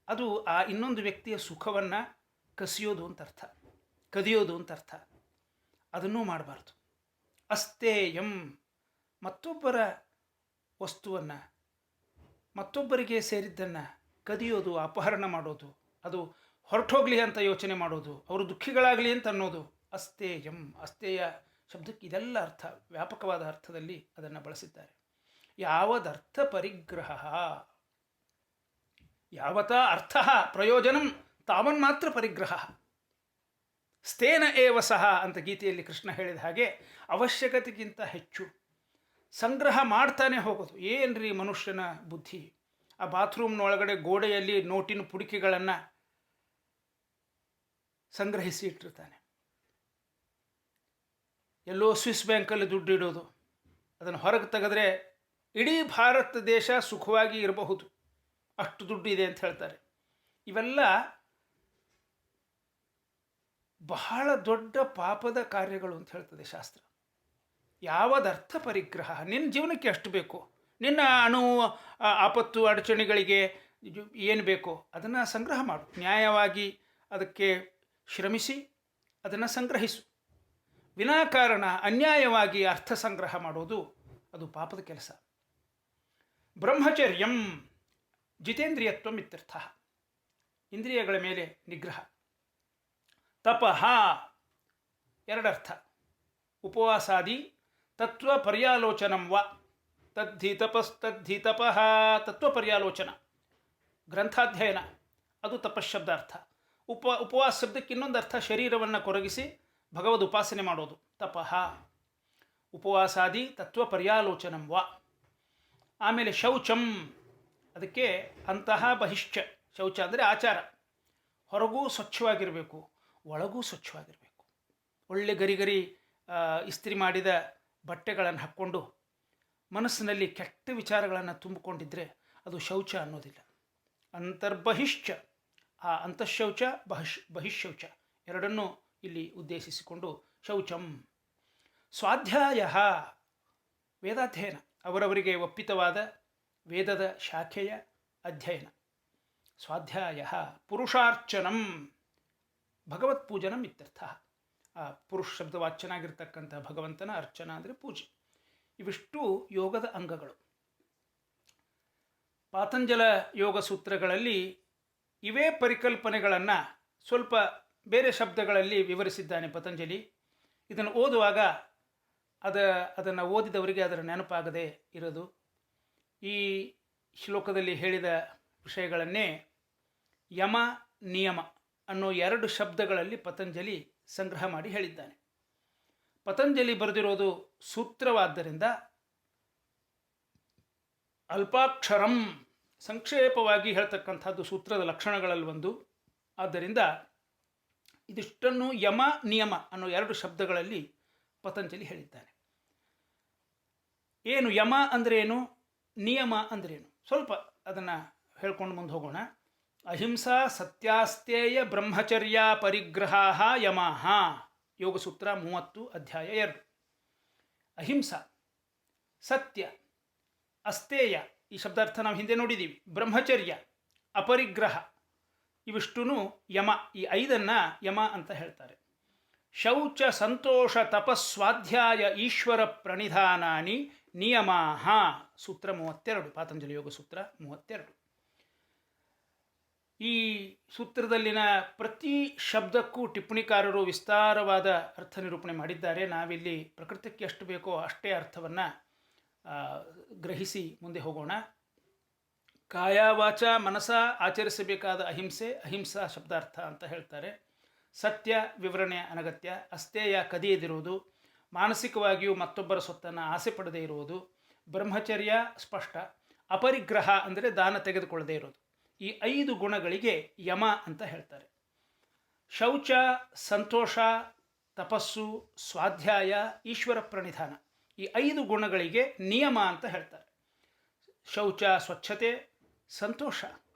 ಅದು ಆ ಇನ್ನೊಂದು ವ್ಯಕ್ತಿಯ ಸುಖವನ್ನು ಕಸಿಯೋದು ಅಂತ ಅರ್ಥ, ಕದಿಯೋದು ಅಂತ ಅರ್ಥ. ಅದನ್ನೂ ಮಾಡಬಾರ್ದು. ಅಸ್ತೇಯಂ, ಮತ್ತೊಬ್ಬರ ವಸ್ತುವನ್ನು, ಮತ್ತೊಬ್ಬರಿಗೆ ಸೇರಿದ್ದನ್ನು ಕದಿಯೋದು, ಅಪಹರಣ ಮಾಡೋದು, ಅದು ಹೊರಟೋಗ್ಲಿ ಅಂತ ಯೋಚನೆ ಮಾಡೋದು, ಅವರು ದುಃಖಿಗಳಾಗಲಿ ಅಂತ ಅನ್ನೋದು ಅಸ್ತೇಯಂ. ಅಸ್ತೇಯ ಶಬ್ದಕ್ಕೆ ಇದೆಲ್ಲ ಅರ್ಥ, ವ್ಯಾಪಕವಾದ ಅರ್ಥದಲ್ಲಿ ಅದನ್ನು ಬಳಸಿದ್ದಾರೆ. ಯಾವದರ್ಥ ಪರಿಗ್ರಹ, ಯಾವತಾ ಅರ್ಥ ಪ್ರಯೋಜನಂ ತಾವನ್ಮಾತ್ರ ಪರಿಗ್ರಹ. ಸ್ಥೇನ ಏವ ಸಹ ಅಂತ ಗೀತೆಯಲ್ಲಿ ಕೃಷ್ಣ ಹೇಳಿದ ಹಾಗೆ, ಅವಶ್ಯಕತೆಗಿಂತ ಹೆಚ್ಚು ಸಂಗ್ರಹ ಮಾಡ್ತಾನೆ ಹೋಗೋದು. ಏನ್ರಿ ಮನುಷ್ಯನ ಬುದ್ಧಿ! ಆ ಬಾತ್ರೂಮ್ನೊಳಗಡೆ ಗೋಡೆಯಲ್ಲಿ ನೋಟಿನ ಪುಡಿಕೆಗಳನ್ನು ಸಂಗ್ರಹಿಸಿ ಇಟ್ಟಿರ್ತಾನೆ. ಎಲ್ಲೋ ಸ್ವಿಸ್ ಬ್ಯಾಂಕಲ್ಲಿ ದುಡ್ಡು ಇಡೋದು, ಅದನ್ನು ಹೊರಗೆ ತೆಗೆದ್ರೆ ಇಡೀ ಭಾರತ ದೇಶ ಸುಖವಾಗಿ ಇರಬಹುದು, ಅಷ್ಟು ದುಡ್ಡು ಇದೆ ಅಂತ ಹೇಳ್ತಾರೆ. ಇವೆಲ್ಲ ಬಹಳ ದೊಡ್ಡ ಪಾಪದ ಕಾರ್ಯಗಳು ಅಂತ ಹೇಳ್ತದೆ ಶಾಸ್ತ್ರ. ಯಾವದರ್ಥ ಪರಿಗ್ರಹ, ನಿನ್ನ ಜೀವನಕ್ಕೆ ಎಷ್ಟು ಬೇಕು, ನಿನ್ನ ಅಣು ಆಪತ್ತು ಅಡಚಣೆಗಳಿಗೆ ಏನು ಬೇಕೋ ಅದನ್ನು ಸಂಗ್ರಹ ಮಾಡು. ನ್ಯಾಯವಾಗಿ ಅದಕ್ಕೆ ಶ್ರಮಿಸಿ ಅದನ್ನು ಸಂಗ್ರಹಿಸು. ವಿನಾಕಾರಣ ಅನ್ಯಾಯವಾಗಿ ಅರ್ಥ ಸಂಗ್ರಹ ಮಾಡೋದು ಅದು ಪಾಪದ ಕೆಲಸ. ಬ್ರಹ್ಮಚರ್ಯಂ ಜಿತೇಂದ್ರಿಯತ್ವಂ ಇತ್ಯರ್ಥ, ಇಂದ್ರಿಯಗಳ ಮೇಲೆ ನಿಗ್ರಹ. ತಪಃ ಎರಡರ್ಥ, ಉಪವಾಸಾದಿ ತತ್ವ ಪರ್ಯಾಲೋಚನಂ ವ, ತದ್ಧಿ ತಪಸ್ತದ್ಧಿ ತಪಃ. ತತ್ವ ಪರ್ಯಾಲೋಚನ, ಗ್ರಂಥಾಧ್ಯಯನ, ಅದು ತಪಶಬ್ದಾರ್ಥ. ಉಪವಾಸ ಶಬ್ದಕ್ಕೆ ಇನ್ನೊಂದು ಅರ್ಥ, ಶರೀರವನ್ನು ಕೊರಗಿಸಿ ಭಗವದ್ ಉಪಾಸನೆ ಮಾಡೋದು ತಪಃ. ಉಪವಾಸಾದಿ ತತ್ವ ಪರ್ಯಾಲೋಚನಂ ವ. ಆಮೇಲೆ ಶೌಚಂ, ಅದಕ್ಕೆ ಅಂತಃ ಬಹಿಶ್ಚ. ಶೌಚ ಅಂದರೆ ಆಚಾರ, ಹೊರಗೂ ಸ್ವಚ್ಛವಾಗಿರಬೇಕು, ಒಳಗೂ ಸ್ವಚ್ಛವಾಗಿರಬೇಕು. ಒಳ್ಳೆ ಗರಿ ಇಸ್ತ್ರಿ ಮಾಡಿದ ಬಟ್ಟೆಗಳನ್ನು ಹಾಕ್ಕೊಂಡು ಮನಸ್ಸಿನಲ್ಲಿ ಕೆಟ್ಟ ವಿಚಾರಗಳನ್ನು ತುಂಬಿಕೊಂಡಿದ್ದರೆ ಅದು ಶೌಚ ಅನ್ನೋದಿಲ್ಲ. ಅಂತರ್ಬಹಿಶ್ಚ, ಆ ಅಂತಃಶೌಚ ಬಹಿಶೌಚ ಎರಡನ್ನೂ ಇಲ್ಲಿ ಉದ್ದೇಶಿಸಿಕೊಂಡು ಶೌಚಂ. ಸ್ವಾಧ್ಯಾಯ, ವೇದಾಧ್ಯಯನ, ಅವರವರಿಗೆ ಒಪ್ಪಿತವಾದ ವೇದದ ಶಾಖೆಯ ಅಧ್ಯಯನ. ಸ್ವಾಧ್ಯಾಯ. ಪುರುಷಾರ್ಚನಂ, ಭಗವತ್ ಪೂಜನಂ ಇತ್ಯರ್ಥ. ಆ ಪುರುಷ ಶಬ್ದವಾಚ್ಯನಾಗಿರ್ತಕ್ಕಂಥ ಭಗವಂತನ ಅರ್ಚನಾ ಅಂದರೆ ಪೂಜೆ. ಇವಿಷ್ಟು ಯೋಗದ ಅಂಗಗಳು. ಪಾತಂಜಲ ಯೋಗ ಸೂತ್ರಗಳಲ್ಲಿ ಇವೇ ಪರಿಕಲ್ಪನೆಗಳನ್ನು ಸ್ವಲ್ಪ ಬೇರೆ ಶಬ್ದಗಳಲ್ಲಿ ವಿವರಿಸಿದ್ದಾನೆ ಪತಂಜಲಿ. ಇದನ್ನು ಓದುವಾಗ ಅದನ್ನು ಓದಿದವರಿಗೆ ಅದರ ನೆನಪಾಗದೇ ಇರೋದು. ಈ ಶ್ಲೋಕದಲ್ಲಿ ಹೇಳಿದ ವಿಷಯಗಳನ್ನೇ ಯಮ ನಿಯಮ ಅನ್ನೋ ಎರಡು ಶಬ್ದಗಳಲ್ಲಿ ಪತಂಜಲಿ ಸಂಗ್ರಹ ಮಾಡಿ ಹೇಳಿದ್ದಾನೆ. ಪತಂಜಲಿ ಬರೆದಿರೋದು ಸೂತ್ರವಾದ್ದರಿಂದ ಅಲ್ಪಾಕ್ಷರಂ, ಸಂಕ್ಷೇಪವಾಗಿ ಹೇಳ್ತಕ್ಕಂಥದ್ದು ಸೂತ್ರದ ಲಕ್ಷಣಗಳಲ್ಲಿ ಒಂದು. ಆದ್ದರಿಂದ ಇದಿಷ್ಟನ್ನು ಯಮ ನಿಯಮ ಅನ್ನೋ ಎರಡು ಶಬ್ದಗಳಲ್ಲಿ ಪತಂಜಲಿ ಹೇಳಿದ್ದಾನೆ. ಏನು ಯಮ ಅಂದ್ರೇನು, ನಿಯಮ ಅಂದ್ರೇನು, ಸ್ವಲ್ಪ ಅದನ್ನು ಹೇಳ್ಕೊಂಡು ಮುಂದೆ ಹೋಗೋಣ. ಅಹಿಂಸಾ ಸತ್ಯಾಸ್ತೇಯ ಬ್ರಹ್ಮಚರ್ಯ ಪರಿಗ್ರಹ ಯಮಃ, ಯೋಗಸೂತ್ರ 30 ಅಧ್ಯಾಯ 2. ಅಹಿಂಸಾ, ಸತ್ಯ, ಅಸ್ತೇಯ, ಈ ಶಬ್ದಾರ್ಥ ನಾವು ಹಿಂದೆ ನೋಡಿದ್ದೀವಿ. ಬ್ರಹ್ಮಚರ್ಯ, ಅಪರಿಗ್ರಹ, ಇವಿಷ್ಟೂ ಯಮ. ಈ 5 ಯಮ ಅಂತ ಹೇಳ್ತಾರೆ. ಶೌಚ ಸಂತೋಷ ತಪಸ್ವಾಧ್ಯಾಯ ಈಶ್ವರ ಪ್ರಣಿಧಾನಾನಿ ನಿಯಮಾಹ, ಸೂತ್ರ 32, ಪಾತಂಜಲಿ ಯೋಗ ಸೂತ್ರ 32. ಈ ಸೂತ್ರದಲ್ಲಿನ ಪ್ರತಿ ಶಬ್ದಕ್ಕೂ ಟಿಪ್ಪಣಿಕಾರರು ವಿಸ್ತಾರವಾದ ಅರ್ಥ ನಿರೂಪಣೆ ಮಾಡಿದ್ದಾರೆ. ನಾವಿಲ್ಲಿ ಪ್ರಕೃತಕ್ಕೆ ಎಷ್ಟು ಬೇಕೋ ಅಷ್ಟೇ ಅರ್ಥವನ್ನು ಗ್ರಹಿಸಿ ಮುಂದೆ ಹೋಗೋಣ. ಕಾಯ ವಾಚ ಮನಸ ಆಚರಿಸಬೇಕಾದ ಅಹಿಂಸೆ, ಅಹಿಂಸಾ ಶಬ್ದಾರ್ಥ ಅಂತ ಹೇಳ್ತಾರೆ. ಸತ್ಯ ವಿವರಣೆ ಅನಗತ್ಯ. ಅಸ್ತೇಯ, ಕದಿಯದಿರುವುದು, ಮಾನಸಿಕವಾಗಿಯೂ ಮತ್ತೊಬ್ಬರ ಸೊತ್ತನ್ನು ಆಸೆ ಪಡದೇ ಇರುವುದು. ಬ್ರಹ್ಮಚರ್ಯ ಸ್ಪಷ್ಟ. ಅಪರಿಗ್ರಹ ಅಂದರೆ ದಾನ ತೆಗೆದುಕೊಳ್ಳದೇ ಇರೋದು. ಈ 5 ಗುಣಗಳಿಗೆ ಯಮ ಅಂತ ಹೇಳ್ತಾರೆ. ಶೌಚ, ಸಂತೋಷ, ತಪಸ್ಸು, ಸ್ವಾಧ್ಯಾಯ, ಈಶ್ವರ ಪ್ರಣಿಧಾನ, ಈ 5 ಗುಣಗಳಿಗೆ ನಿಯಮ ಅಂತ ಹೇಳ್ತಾರೆ. ಶೌಚ ಸ್ವಚ್ಛತೆ, ಸಂತೋಷ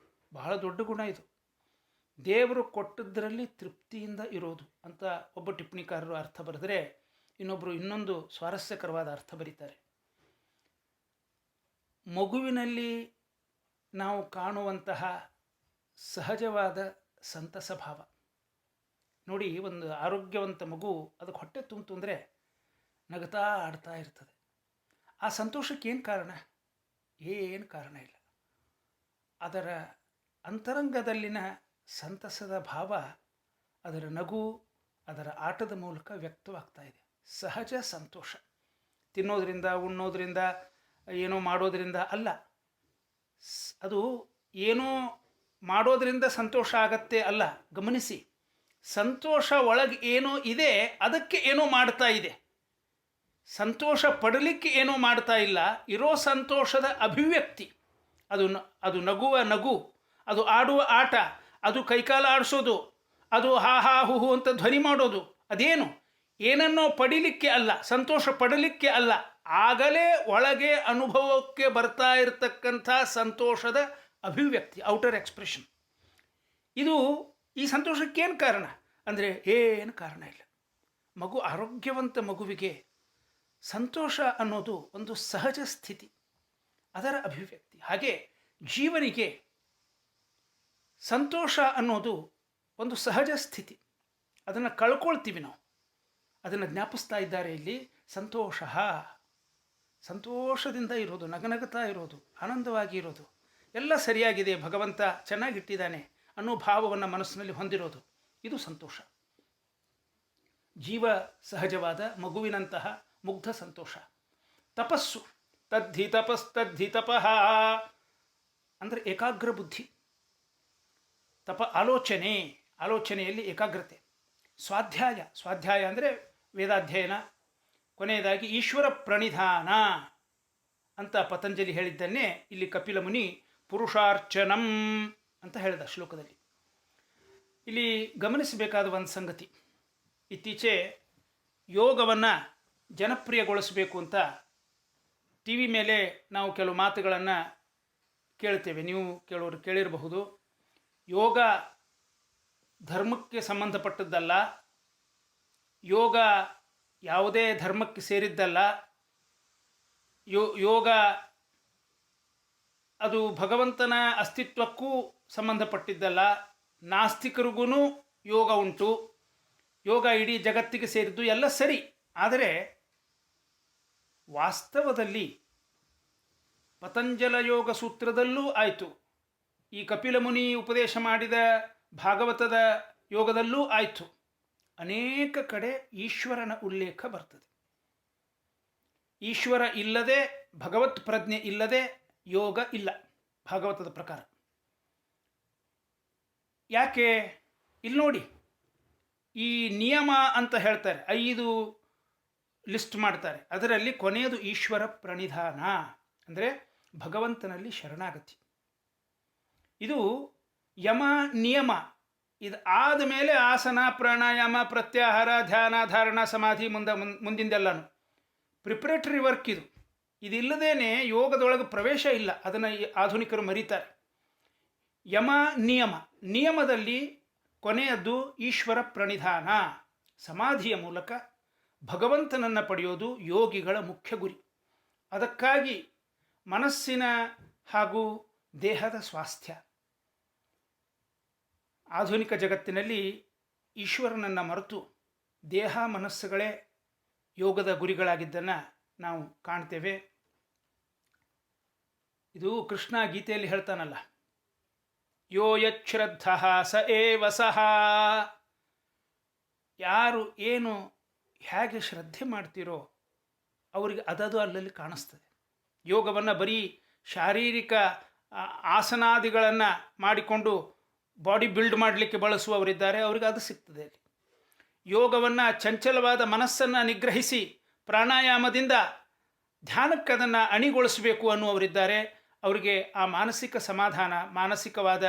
ಬಹಳ ದೊಡ್ಡ ಗುಣ ಇದು. ದೇವರು ಕೊಟ್ಟದ್ರಲ್ಲಿ ತೃಪ್ತಿಯಿಂದ ಇರೋದು ಅಂತ ಒಬ್ಬ ಟಿಪ್ಪಣಿಕಾರರು ಅರ್ಥ ಬರೆದರೆ, ಇನ್ನೊಬ್ಬರು ಇನ್ನೊಂದು ಸ್ವಾರಸ್ಯಕರವಾದ ಅರ್ಥ ಬರೀತಾರೆ. ಮಗುವಿನಲ್ಲಿ ನಾವು ಕಾಣುವಂತಹ ಸಹಜವಾದ ಸಂತಸ ಭಾವ ನೋಡಿ. ಒಂದು ಆರೋಗ್ಯವಂತ ಮಗು ಅದಕ್ಕೆ ಹೊಟ್ಟೆ ತುಂಬಿತು ಅಂದರೆ ನಗತಾ ಆಡ್ತಾ ಇರ್ತದೆ. ಆ ಸಂತೋಷಕ್ಕೆ ಏನು ಕಾರಣ? ಏನು ಕಾರಣ ಇಲ್ಲ. ಅದರ ಅಂತರಂಗದಲ್ಲಿನ ಸಂತಸದ ಭಾವ ಅದರ ನಗು, ಅದರ ಆಟದ ಮೂಲಕ ವ್ಯಕ್ತವಾಗ್ತಾ ಇದೆ. ಸಹಜ ಸಂತೋಷ. ತಿನ್ನೋದ್ರಿಂದ, ಉಣ್ಣೋದ್ರಿಂದ, ಏನೋ ಮಾಡೋದ್ರಿಂದ ಅಲ್ಲ. ಅದು ಏನೋ ಮಾಡೋದ್ರಿಂದ ಸಂತೋಷ ಆಗತ್ತೆ ಅಲ್ಲ. ಗಮನಿಸಿ, ಸಂತೋಷ ಒಳಗೆ ಏನೋ ಇದೆ, ಅದಕ್ಕೆ ಏನೋ ಮಾಡ್ತಾ ಇದೆ. ಸಂತೋಷ ಪಡಲಿಕ್ಕೆ ಏನೋ ಮಾಡ್ತಾ ಇಲ್ಲ. ಇರೋ ಸಂತೋಷದ ಅಭಿವ್ಯಕ್ತಿ. ಅದು ನಗುವ ನಗು, ಅದು ಆಡುವ ಆಟ, ಅದು ಕೈಕಾಲ ಆಡಿಸೋದು, ಅದು ಹಾ ಹಾ ಹೂ ಹೂ ಅಂತ ಧ್ವನಿ ಮಾಡೋದು. ಅದೇನು? ಏನನ್ನೋ ಪಡಿಲಿಕ್ಕೆ ಅಲ್ಲ, ಸಂತೋಷ ಪಡಲಿಕ್ಕೆ ಅಲ್ಲ, ಆಗಲೇ ಒಳಗೆ ಅನುಭವಕ್ಕೆ ಬರ್ತಾ ಇರತಕ್ಕಂಥ ಸಂತೋಷದ ಅಭಿವ್ಯಕ್ತಿ, ಔಟರ್ ಎಕ್ಸ್ಪ್ರೆಷನ್. ಇದು ಈ ಸಂತೋಷಕ್ಕೇನು ಕಾರಣ ಅಂದರೆ ಏನು ಕಾರಣ ಇಲ್ಲ. ಆರೋಗ್ಯವಂತ ಮಗುವಿಗೆ ಸಂತೋಷ ಅನ್ನೋದು ಒಂದು ಸಹಜ ಸ್ಥಿತಿ, ಅದರ ಅಭಿವ್ಯಕ್ತಿ. ಹಾಗೆ ಜೀವನಿಗೆ ಸಂತೋಷ ಅನ್ನೋದು ಒಂದು ಸಹಜ ಸ್ಥಿತಿ. ಅದನ್ನು ಕಳ್ಕೊಳ್ತೀವಿ ನಾವು. ಅದನ್ನು ಜ್ಞಾಪಿಸ್ತಾ ಇದ್ದಾರೆ ಇಲ್ಲಿ. ಸಂತೋಷದಿಂದ ಇರೋದು, ನಗನಗುತ್ತಾ ಇರೋದು, ಆನಂದವಾಗಿ ಇರೋದು, ಎಲ್ಲ ಸರಿಯಾಗಿದೆ, ಭಗವಂತ ಚೆನ್ನಾಗಿಟ್ಟಿದ್ದಾನೆ ಅನ್ನೋ ಭಾವವನ್ನು ಮನಸ್ಸಿನಲ್ಲಿ ಹೊಂದಿರೋದು, ಇದು ಸಂತೋಷ. ಜೀವ ಸಹಜವಾದ ಮಗುವಿನಂತಹ ಮುಗ್ಧ ಸಂತೋಷ. ತಪಸ್ಸು, ತದ್ಧಿ ತಪಃ ಅಂದರೆ ಏಕಾಗ್ರ ಬುದ್ಧಿ. ಆಲೋಚನೆಯಲ್ಲಿ ಏಕಾಗ್ರತೆ. ಸ್ವಾಧ್ಯಾಯ ಅಂದರೆ ವೇದಾಧ್ಯಯನ. ಕೊನೆಯದಾಗಿ ಈಶ್ವರ ಪ್ರಣಿಧಾನ ಅಂತ ಪತಂಜಲಿ ಹೇಳಿದ್ದನ್ನೇ ಇಲ್ಲಿ ಕಪಿಲ ಮುನಿ ಪುರುಷಾರ್ಚನಂ ಅಂತ ಹೇಳಿದ ಶ್ಲೋಕದಲ್ಲಿ. ಇಲ್ಲಿ ಗಮನಿಸಬೇಕಾದ ಒಂದು ಸಂಗತಿ, ಇತ್ತೀಚೆ ಯೋಗವನ್ನು ಜನಪ್ರಿಯಗೊಳಿಸಬೇಕು ಅಂತ ಟಿ ವಿ ಮೇಲೆ ನಾವು ಕೆಲವು ಮಾತುಗಳನ್ನು ಕೇಳ್ತೇವೆ. ನೀವು ಕೇಳಿರಬಹುದು. ಯೋಗ ಧರ್ಮಕ್ಕೆ ಸಂಬಂಧಪಟ್ಟದ್ದಲ್ಲ, ಯೋಗ ಯಾವುದೇ ಧರ್ಮಕ್ಕೆ ಸೇರಿದ್ದಲ್ಲ, ಯೋಗ ಅದು ಭಗವಂತನ ಅಸ್ತಿತ್ವಕ್ಕೂ ಸಂಬಂಧಪಟ್ಟಿದ್ದಲ್ಲ, ನಾಸ್ತಿಕರಿಗೂ ಯೋಗ ಉಂಟು, ಯೋಗ ಇಡೀ ಜಗತ್ತಿಗೆ ಸೇರಿದ್ದು, ಎಲ್ಲ ಸರಿ. ಆದರೆ ವಾಸ್ತವದಲ್ಲಿ ಪತಂಜಲ ಯೋಗ ಸೂತ್ರದಲ್ಲೂ ಆಯಿತು, ಈ ಕಪಿಲ ಮುನಿ ಉಪದೇಶ ಮಾಡಿದ ಭಾಗವತದ ಯೋಗದಲ್ಲೂ ಆಯಿತು, ಅನೇಕ ಕಡೆ ಈಶ್ವರನ ಉಲ್ಲೇಖ ಬರ್ತದೆ. ಈಶ್ವರ ಇಲ್ಲದೆ, ಭಗವತ್ ಪ್ರಜ್ಞೆ ಇಲ್ಲದೆ ಯೋಗ ಇಲ್ಲ ಭಾಗವತದ ಪ್ರಕಾರ. ಯಾಕೆ? ಇಲ್ಲಿ ನೋಡಿ, ಈ ನಿಯಮ ಅಂತ ಹೇಳ್ತಾರೆ, 5 ಲಿಸ್ಟ್ ಮಾಡ್ತಾರೆ. ಅದರಲ್ಲಿ ಕೊನೆಯದು ಈಶ್ವರ ಪ್ರಣಿಧಾನ ಅಂದರೆ ಭಗವಂತನಲ್ಲಿ ಶರಣಾಗತಿ. ಇದು ಯಮ ನಿಯಮ. ಇದು ಆದ ಮೇಲೆ ಆಸನ, ಪ್ರಾಣಾಯಾಮ, ಪ್ರತ್ಯಾಹಾರ, ಧ್ಯಾನ, ಧಾರಣ, ಸಮಾಧಿ, ಮುಂದಿಂದೆಲ್ಲನೂ ಪ್ರಿಪರೇಟರಿ ವರ್ಕ್. ಇದಿಲ್ಲದೇನೆ ಯೋಗದೊಳಗೆ ಪ್ರವೇಶ ಇಲ್ಲ. ಅದನ್ನು ಆಧುನಿಕರು ಮರೀತಾರೆ. ಯಮ ನಿಯಮದಲ್ಲಿ ಕೊನೆಯದ್ದು ಈಶ್ವರ ಪ್ರಣಿಧಾನ. ಸಮಾಧಿಯ ಮೂಲಕ ಭಗವಂತನನ್ನು ಪಡೆಯೋದು ಯೋಗಿಗಳ ಮುಖ್ಯ ಗುರಿ. ಅದಕ್ಕಾಗಿ ಮನಸ್ಸಿನ ಹಾಗೂ ದೇಹದ ಸ್ವಾಸ್ಥ್ಯ. ಆಧುನಿಕ ಜಗತ್ತಿನಲ್ಲಿ ಈಶ್ವರನನ್ನು ಮರೆತು ದೇಹ ಮನಸ್ಸುಗಳೇ ಯೋಗದ ಗುರಿಗಳಾಗಿದ್ದನ್ನು ನಾವು ಕಾಣ್ತೇವೆ. ಇದು ಕೃಷ್ಣ ಗೀತೆಯಲ್ಲಿ ಹೇಳ್ತಾನಲ್ಲ, ಯೋ ಯಚ್ಶ್ರದ್ಧಃ ಸ ಏವ ಸಹ. ಯಾರು ಏನು ಹೇಗೆ ಶ್ರದ್ಧೆ ಮಾಡ್ತೀರೋ ಅವರಿಗೆ ಅದದು ಅಲ್ಲಲ್ಲಿ ಕಾಣಿಸ್ತದೆ. ಯೋಗವನ್ನು ಬರೀ ಶಾರೀರಿಕ ಆಸನಾದಿಗಳನ್ನು ಮಾಡಿಕೊಂಡು ಬಾಡಿ ಬಿಲ್ಡ್ ಮಾಡಲಿಕ್ಕೆ ಬಳಸುವವರಿದ್ದಾರೆ, ಅವರಿಗೆ ಅದು ಸಿಗ್ತದೆ. ಅಲ್ಲಿ ಯೋಗವನ್ನು ಚಂಚಲವಾದ ಮನಸ್ಸನ್ನು ನಿಗ್ರಹಿಸಿ ಪ್ರಾಣಾಯಾಮದಿಂದ ಧ್ಯಾನಕ್ಕೆ ಅದನ್ನು ಅಣಿಗೊಳಿಸಬೇಕು ಅನ್ನುವವರಿದ್ದಾರೆ, ಅವರಿಗೆ ಆ ಮಾನಸಿಕ ಸಮಾಧಾನ, ಮಾನಸಿಕವಾದ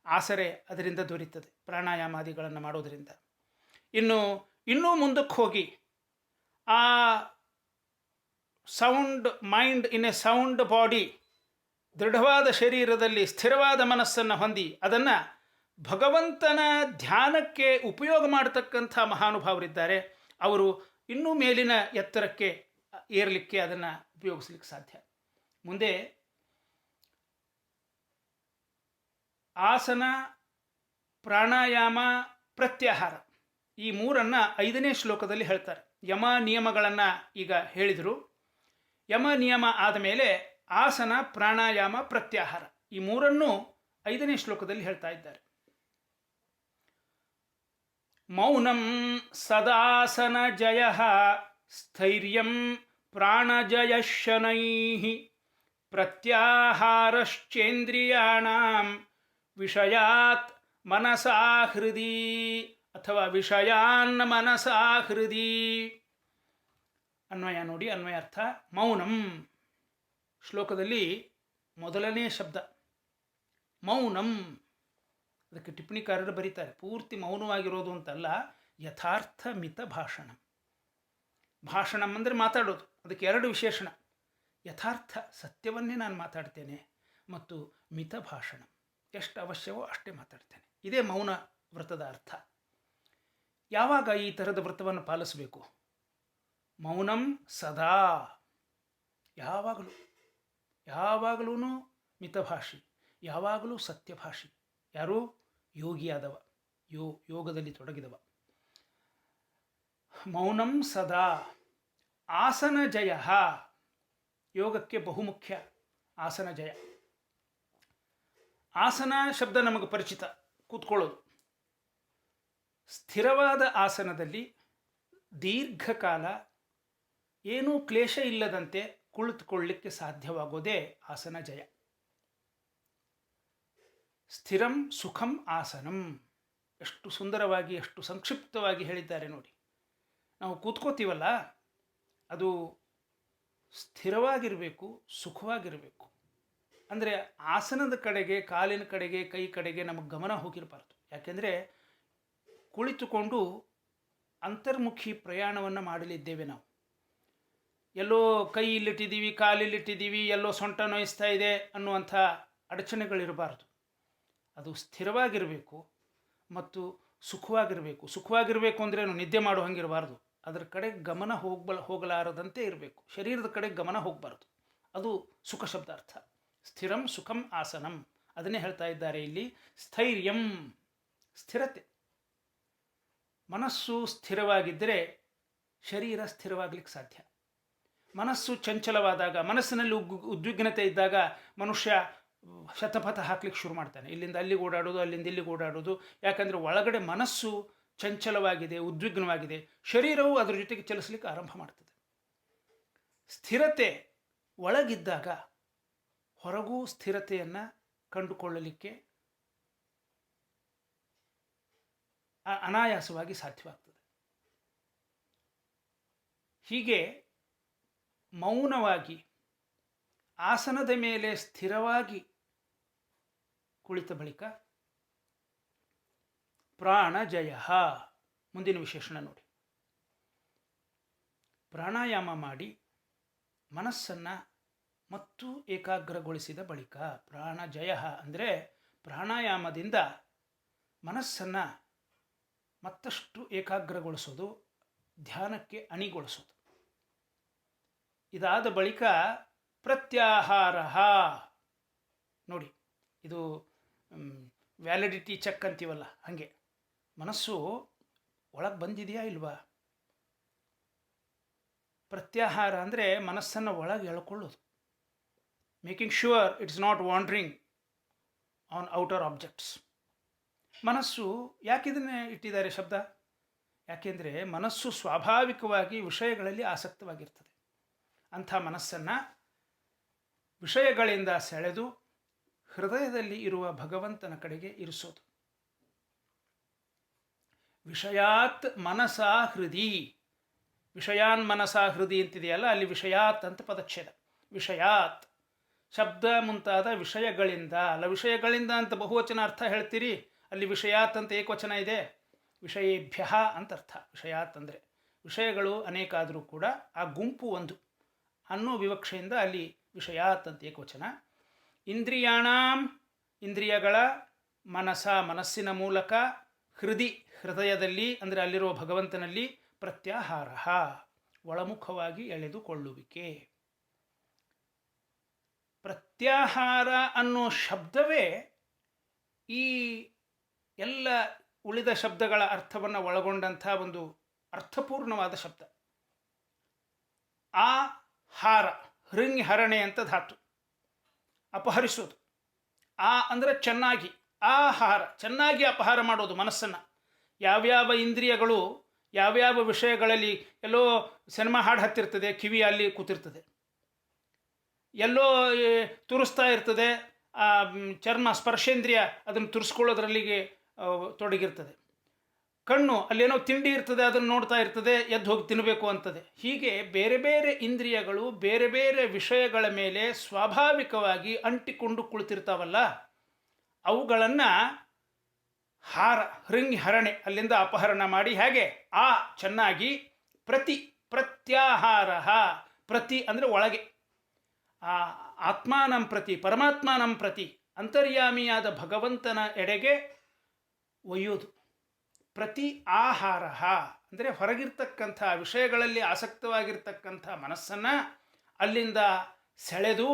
ಆಸರೆ ಅದರಿಂದ ದೊರೀತದೆ ಪ್ರಾಣಾಯಾಮಾದಿಗಳನ್ನು ಮಾಡೋದರಿಂದ. ಇನ್ನೂ ಮುಂದಕ್ಕೆ ಹೋಗಿ ಆ sound mind in a sound body, ದೃಢವಾದ ಶರೀರದಲ್ಲಿ ಸ್ಥಿರವಾದ ಮನಸ್ಸನ್ನು ಹೊಂದಿ ಅದನ್ನು ಭಗವಂತನ ಧ್ಯಾನಕ್ಕೆ ಉಪಯೋಗ ಮಾಡತಕ್ಕಂಥ ಮಹಾನುಭಾವರಿದ್ದಾರೆ. ಅವರು ಇನ್ನೂ ಮೇಲಿನ ಎತ್ತರಕ್ಕೆ ಏರಲಿಕ್ಕೆ ಅದನ್ನು ಉಪಯೋಗಿಸ್ಲಿಕ್ಕೆ ಸಾಧ್ಯ. ಮುಂದೆ ಆಸನ, ಪ್ರಾಣಾಯಾಮ, ಪ್ರತ್ಯಾಹಾರ ಈ ಮೂರನ್ನು 5ನೇ ಶ್ಲೋಕದಲ್ಲಿ ಹೇಳ್ತಾರೆ. ಯಮ ನಿಯಮಗಳನ್ನು ಈಗ ಹೇಳಿದರು. ಯಮ ನಿಯಮ ಆದ ಮೇಲೆ ಆಸನ, ಪ್ರಾಣಾಯಾಮ, ಪ್ರತ್ಯಾಹಾರ ಈ ಮೂರನ್ನು 5ನೇ ಶ್ಲೋಕದಲ್ಲಿ ಹೇಳ್ತಾ ಇದ್ದಾರೆ. ಮೌನಂ ಸದಾಸನ ಜಯ ಸ್ಥೈರ್ಯಂ ಪ್ರಾಣಜಯ ಶನೈ ಪ್ರತ್ಯಾಹಾರಶ್ಚೇಂದ್ರಿಯಾಣಾಂ ವಿಷಯಾತ್ ಮನಸಾ ಹೃದಿ ಅಥವಾ ವಿಷಯಾನ್ ಮನಸಾ ಹೃದಿ. ಅನ್ವಯ ನೋಡಿ, ಅನ್ವಯಾರ್ಥ. ಮೌನಂ ಶ್ಲೋಕದಲ್ಲಿ ಮೊದಲನೇ ಶಬ್ದ ಮೌನಂ. ಅದಕ್ಕೆ ಟಿಪ್ಪಣಿಕಾರರು ಬರೀತಾರೆ, ಪೂರ್ತಿ ಮೌನವಾಗಿರೋದು ಅಂತಲ್ಲ, ಯಥಾರ್ಥ ಮಿತ ಭಾಷಣಂ. ಭಾಷಣಂ ಅಂದರೆ ಮಾತಾಡೋದು. ಅದಕ್ಕೆ 2 ವಿಶೇಷಣ. ಯಥಾರ್ಥ ಸತ್ಯವನ್ನೇ ನಾನು ಮಾತಾಡ್ತೇನೆ, ಮತ್ತು ಮಿತ ಭಾಷಣ ಎಷ್ಟು ಅವಶ್ಯವೋ ಅಷ್ಟೇ ಮಾತಾಡ್ತೇನೆ. ಇದೇ ಮೌನ ವ್ರತದ ಅರ್ಥ. ಯಾವಾಗ ಈ ಥರದ ವ್ರತವನ್ನು ಪಾಲಿಸಬೇಕು? ಮೌನಂ ಸದಾ, ಯಾವಾಗಲೂ ಮಿತಭಾಷಿ, ಯಾವಾಗಲೂ ಸತ್ಯಭಾಷಿ. ಯಾರು? ಯೋಗಿಯಾದವ, ಯೋಗದಲ್ಲಿ ತೊಡಗಿದವ. ಮೌನಂ ಸದಾ. ಆಸನ ಜಯ, ಯೋಗಕ್ಕೆ ಬಹುಮುಖ್ಯ ಆಸನ ಜಯ. ಆಸನ ಶಬ್ದ ನಮಗೆ ಪರಿಚಿತ, ಕೂತ್ಕೊಳ್ಳೋದು. ಸ್ಥಿರವಾದ ಆಸನದಲ್ಲಿ ದೀರ್ಘಕಾಲ ಏನೂ ಕ್ಲೇಶ ಇಲ್ಲದಂತೆ ಕುಳಿತುಕೊಳ್ಳಲಿಕ್ಕೆ ಸಾಧ್ಯವಾಗೋದೇ ಆಸನ ಜಯ. ಸ್ಥಿರಂ ಸುಖಂ ಆಸನಂ. ಎಷ್ಟು ಸುಂದರವಾಗಿ, ಎಷ್ಟು ಸಂಕ್ಷಿಪ್ತವಾಗಿ ಹೇಳಿದ್ದಾರೆ ನೋಡಿ. ನಾವು ಕೂತ್ಕೋತೀವಲ್ಲ, ಅದು ಸ್ಥಿರವಾಗಿರಬೇಕು, ಸುಖವಾಗಿರಬೇಕು. ಅಂದರೆ ಆಸನದ ಕಡೆಗೆ, ಕಾಲಿನ ಕಡೆಗೆ, ಕೈ ಕಡೆಗೆ ನಮಗೆ ಗಮನ ಹೋಗಿರಬಾರ್ದು. ಯಾಕೆಂದರೆ ಕುಳಿತುಕೊಂಡು ಅಂತರ್ಮುಖಿ ಪ್ರಯಾಣವನ್ನು ಮಾಡಲಿದ್ದೇವೆ ನಾವು. ಎಲ್ಲೋ ಕೈ ಇಲ್ಲಿಟ್ಟಿದ್ದೀವಿ, ಕಾಲಿಲ್ಲಿಟ್ಟಿದ್ದೀವಿ, ಎಲ್ಲೋ ಸೊಂಟ ನೋಯಿಸ್ತಾ ಇದೆ ಅನ್ನುವಂಥ ಅಡಚಣೆಗಳಿರಬಾರ್ದು. ಅದು ಸ್ಥಿರವಾಗಿರಬೇಕು ಮತ್ತು ಸುಖವಾಗಿರಬೇಕು. ಸುಖವಾಗಿರಬೇಕು ಅಂದ್ರೇನು? ನಿದ್ದೆ ಮಾಡೋ ಹಂಗಿರಬಾರ್ದು. ಅದರ ಕಡೆ ಗಮನ ಹೋಗಲಾರದಂತೆ ಇರಬೇಕು. ಶರೀರದ ಕಡೆ ಗಮನ ಹೋಗಬಾರ್ದು. ಅದು ಸುಖ ಶಬ್ದಾರ್ಥ. ಸ್ಥಿರಂ ಸುಖಂ ಆಸನಂ, ಅದನ್ನೇ ಹೇಳ್ತಾ ಇದ್ದಾರೆ ಇಲ್ಲಿ. ಸ್ಥೈರ್ಯಂ, ಸ್ಥಿರತೆ. ಮನಸ್ಸು ಸ್ಥಿರವಾಗಿದ್ದರೆ ಶರೀರ ಸ್ಥಿರವಾಗಲಿಕ್ಕೆ ಸಾಧ್ಯ. ಮನಸ್ಸು ಚಂಚಲವಾದಾಗ, ಮನಸ್ಸಿನಲ್ಲಿ ಉದ್ವಿಗ್ನತೆ ಇದ್ದಾಗ ಮನುಷ್ಯ ಶತಪಥ ಹಾಕ್ಲಿಕ್ಕೆ ಶುರು ಮಾಡ್ತಾನೆ. ಇಲ್ಲಿಂದ ಅಲ್ಲಿಗೆ ಓಡಾಡೋದು, ಅಲ್ಲಿಂದ ಇಲ್ಲಿಗೆ ಓಡಾಡೋದು. ಯಾಕಂದರೆ ಒಳಗಡೆ ಮನಸ್ಸು ಚಂಚಲವಾಗಿದೆ, ಉದ್ವಿಗ್ನವಾಗಿದೆ. ಶರೀರವು ಅದರ ಜೊತೆಗೆ ಚಲಿಸಲಿಕ್ಕೆ ಆರಂಭ ಮಾಡ್ತದೆ. ಸ್ಥಿರತೆ ಒಳಗಿದ್ದಾಗ ಹೊರಗೂ ಸ್ಥಿರತೆಯನ್ನು ಕಂಡುಕೊಳ್ಳಲಿಕ್ಕೆ ಅನಾಯಾಸವಾಗಿ ಸಾಧ್ಯವಾಗ್ತದೆ. ಹೀಗೆ ಮೌನವಾಗಿ ಆಸನದ ಮೇಲೆ ಸ್ಥಿರವಾಗಿ ಕುಳಿತ ಬಳಿಕ ಪ್ರಾಣಜಯ. ಮುಂದಿನ ವಿಶೇಷಣ ನೋಡಿ. ಪ್ರಾಣಾಯಾಮ ಮಾಡಿ ಮನಸ್ಸನ್ನು ಮತ್ತು ಏಕಾಗ್ರಗೊಳಿಸಿದ ಬಳಿಕ ಪ್ರಾಣಜಯ ಅಂದರೆ ಪ್ರಾಣಾಯಾಮದಿಂದ ಮನಸ್ಸನ್ನು ಮತ್ತಷ್ಟು ಏಕಾಗ್ರಗೊಳಿಸೋದು, ಧ್ಯಾನಕ್ಕೆ ಅಣಿಗೊಳಿಸೋದು. ಇದಾದ ಬಳಿಕ ಪ್ರತ್ಯಾಹಾರ ನೋಡಿ. ಇದು ವ್ಯಾಲಿಡಿಟಿ ಚೆಕ್ ಅಂತೀವಲ್ಲ, ಹಾಗೆ ಮನಸ್ಸು ಒಳಗೆ ಬಂದಿದೆಯಾ ಇಲ್ವಾ? ಪ್ರತ್ಯಾಹಾರ ಅಂದರೆ ಮನಸ್ಸನ್ನು ಒಳಗೆ ಎಳ್ಕೊಳ್ಳೋದು. Making sure it's not wandering on outer objects. ಮನಸ್ಸು ಯಾಕಿದನ್ನೇ ಇಟ್ಟಿದ್ದಾರೆ ಶಬ್ದ? ಯಾಕೆಂದರೆ ಮನಸ್ಸು ಸ್ವಾಭಾವಿಕವಾಗಿ ವಿಷಯಗಳಲ್ಲಿ ಆಸಕ್ತವಾಗಿರ್ತದೆ. ಅಂಥ ಮನಸ್ಸನ್ನು ವಿಷಯಗಳಿಂದ ಸೆಳೆದು ಹೃದಯದಲ್ಲಿ ಇರುವ ಭಗವಂತನ ಕಡೆಗೆ ಇರಿಸೋದು. ವಿಷಯಾತ್ ಮನಸಾ ಹೃದಿ. ವಿಷಯಾನ್ ಮನಸಾ ಹೃದಿ ಅಂತಿದೆಯಲ್ಲ, ಅಲ್ಲಿ ವಿಷಯಾತ್ ಅಂತ ಪದಚ್ಛೇದ. ವಿಷಯಾತ್ ಶಬ್ದ ಮುಂತಾದ ವಿಷಯಗಳಿಂದ ಅಲ್ಲ, ವಿಷಯಗಳಿಂದ ಅಂತ ಬಹುವಚನ ಅರ್ಥ ಹೇಳ್ತೀರಿ, ಅಲ್ಲಿ ವಿಷಯಾತ್ ಅಂತ ಏಕವಚನ ಇದೆ. ವಿಷಯೇಭ್ಯ ಅಂತ ಅರ್ಥ. ವಿಷಯಾತ್ ಅಂದರೆ ವಿಷಯಗಳು ಅನೇಕ ಆದರೂ ಕೂಡ ಆ ಗುಂಪು ಒಂದು ಅನ್ನೋ ವಿವಕ್ಷೆಯಿಂದ ಅಲ್ಲಿ ವಿಷಯಾತ್ ಅಂತ ಏಕವಚನ. ಇಂದ್ರಿಯಾಣಾಂ, ಇಂದ್ರಿಯಗಳ, ಮನಸ್ಸಿನ ಮೂಲಕ, ಹೃದಯದಲ್ಲಿ ಅಂದರೆ ಅಲ್ಲಿರುವ ಭಗವಂತನಲ್ಲಿ ಪ್ರತ್ಯಾಹಾರ, ಒಳಮುಖವಾಗಿ ಎಳೆದುಕೊಳ್ಳುವಿಕೆ. ಪ್ರತ್ಯಾಹಾರ ಅನ್ನೋ ಶಬ್ದವೇ ಈ ಎಲ್ಲ ಉಳಿದ ಶಬ್ದಗಳ ಅರ್ಥವನ್ನು ಒಳಗೊಂಡಂಥ ಒಂದು ಅರ್ಥಪೂರ್ಣವಾದ ಶಬ್ದ. ಆ ಹಾರ, ಹೃಂಗ್ ಹರಣೆ ಅಂತ ಧಾತು, ಅಪಹರಿಸೋದು. ಆ ಅಂದರೆ ಚೆನ್ನಾಗಿ, ಆಹಾರ, ಚೆನ್ನಾಗಿ ಅಪಹಾರ ಮಾಡೋದು ಮನಸ್ಸನ್ನು. ಯಾವ್ಯಾವ ಇಂದ್ರಿಯಗಳು ಯಾವ್ಯಾವ ವಿಷಯಗಳಲ್ಲಿ, ಎಲ್ಲೋ ಸಿನಿಮಾ ಹಾಡು ಹತ್ತಿರ್ತದೆ, ಕಿವಿ ಅಲ್ಲಿ ಕೂತಿರ್ತದೆ, ಎಲ್ಲೋ ತುರಿಸ್ತಾ ಇರ್ತದೆ, ಚರ್ಮ ಸ್ಪರ್ಶೇಂದ್ರಿಯ ಅದನ್ನು ತುರಿಸ್ಕೊಳ್ಳೋದ್ರಲ್ಲಿಗೆ ತೊಡಗಿರ್ತದೆ. ಕಣ್ಣು ಅಲ್ಲೇನೋ ತಿಂಡಿ ಇರ್ತದೆ, ಅದನ್ನು ನೋಡ್ತಾ ಇರ್ತದೆ, ಎದ್ದು ಹೋಗಿ ತಿನ್ನಬೇಕು ಅಂತದೆ. ಹೀಗೆ ಬೇರೆ ಬೇರೆ ಇಂದ್ರಿಯಗಳು ಬೇರೆ ಬೇರೆ ವಿಷಯಗಳ ಮೇಲೆ ಸ್ವಾಭಾವಿಕವಾಗಿ ಅಂಟಿಕೊಂಡು ಕುಳಿತಿರ್ತಾವಲ್ಲ, ಅವುಗಳನ್ನು ಹೃಂಗ್ ಹರಣೆ, ಅಲ್ಲಿಂದ ಅಪಹರಣ ಮಾಡಿ, ಹೇಗೆ ಚೆನ್ನಾಗಿ ಪ್ರತ್ಯಾಹಾರ, ಪ್ರತಿ ಅಂದರೆ ಒಳಗೆ, ಆತ್ಮಾನಂ ಪ್ರತಿ, ಪರಮಾತ್ಮಾನಂ ಪ್ರತಿ, ಅಂತರ್ಯಾಮಿಯಾದ ಭಗವಂತನ ಎಡೆಗೆ ಒಯ್ಯೋದು. ಪ್ರತಿ ಆಹಾರ ಅಂದರೆ ಹೊರಗಿರ್ತಕ್ಕಂಥ ವಿಷಯಗಳಲ್ಲಿ ಆಸಕ್ತವಾಗಿರ್ತಕ್ಕಂಥ ಮನಸ್ಸನ್ನು ಅಲ್ಲಿಂದ ಸೆಳೆದು,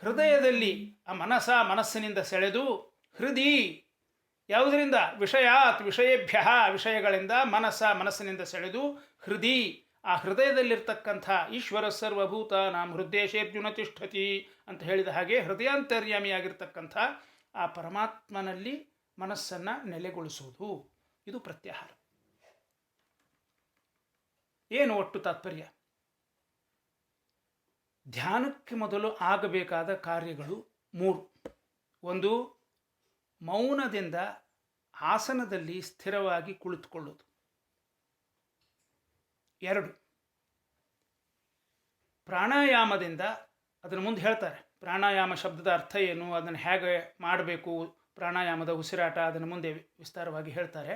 ಹೃದಯದಲ್ಲಿ ಆ ಮನಸ್ಸಿನಿಂದ ಸೆಳೆದು, ಹೃದಯ ಯಾವುದರಿಂದ, ವಿಷಯೇಭ್ಯ, ವಿಷಯಗಳಿಂದ ಮನಸ್ಸಿನಿಂದ ಸೆಳೆದು, ಹೃದಯ ಆ ಹೃದಯದಲ್ಲಿರ್ತಕ್ಕಂಥ ಈಶ್ವರ ಸರ್ವಭೂತಾನಾಂ ಹೃದಯೇಶೇರ್ಜುನ ತಿಷ್ಠತಿ ಅಂತ ಹೇಳಿದ ಹಾಗೆ ಹೃದಯಾಂತರ್ಯಾಮಿಯಾಗಿರ್ತಕ್ಕಂಥ ಆ ಪರಮಾತ್ಮನಲ್ಲಿ ಮನಸ್ಸನ್ನು ನೆಲೆಗೊಳಿಸುವುದು. ಇದು ಪ್ರತ್ಯಾಹಾರ. ಏನು ಒಟ್ಟು ತಾತ್ಪರ್ಯ? ಧ್ಯಾನಕ್ಕೆ ಮೊದಲು ಆಗಬೇಕಾದ ಕಾರ್ಯಗಳು 3. 1, ಮೌನದಿಂದ ಆಸನದಲ್ಲಿ ಸ್ಥಿರವಾಗಿ ಕುಳಿತುಕೊಳ್ಳೋದು. 2, ಪ್ರಾಣಾಯಾಮದಿಂದ, ಅದನ್ನು ಮುಂದೆ ಹೇಳ್ತಾರೆ, ಪ್ರಾಣಾಯಾಮ ಶಬ್ದದ ಅರ್ಥ ಏನು, ಅದನ್ನು ಹೇಗೆ ಮಾಡಬೇಕು, ಪ್ರಾಣಾಯಾಮದ ಉಸಿರಾಟ, ಅದನ್ನು ಮುಂದೆ ವಿಸ್ತಾರವಾಗಿ ಹೇಳ್ತಾರೆ.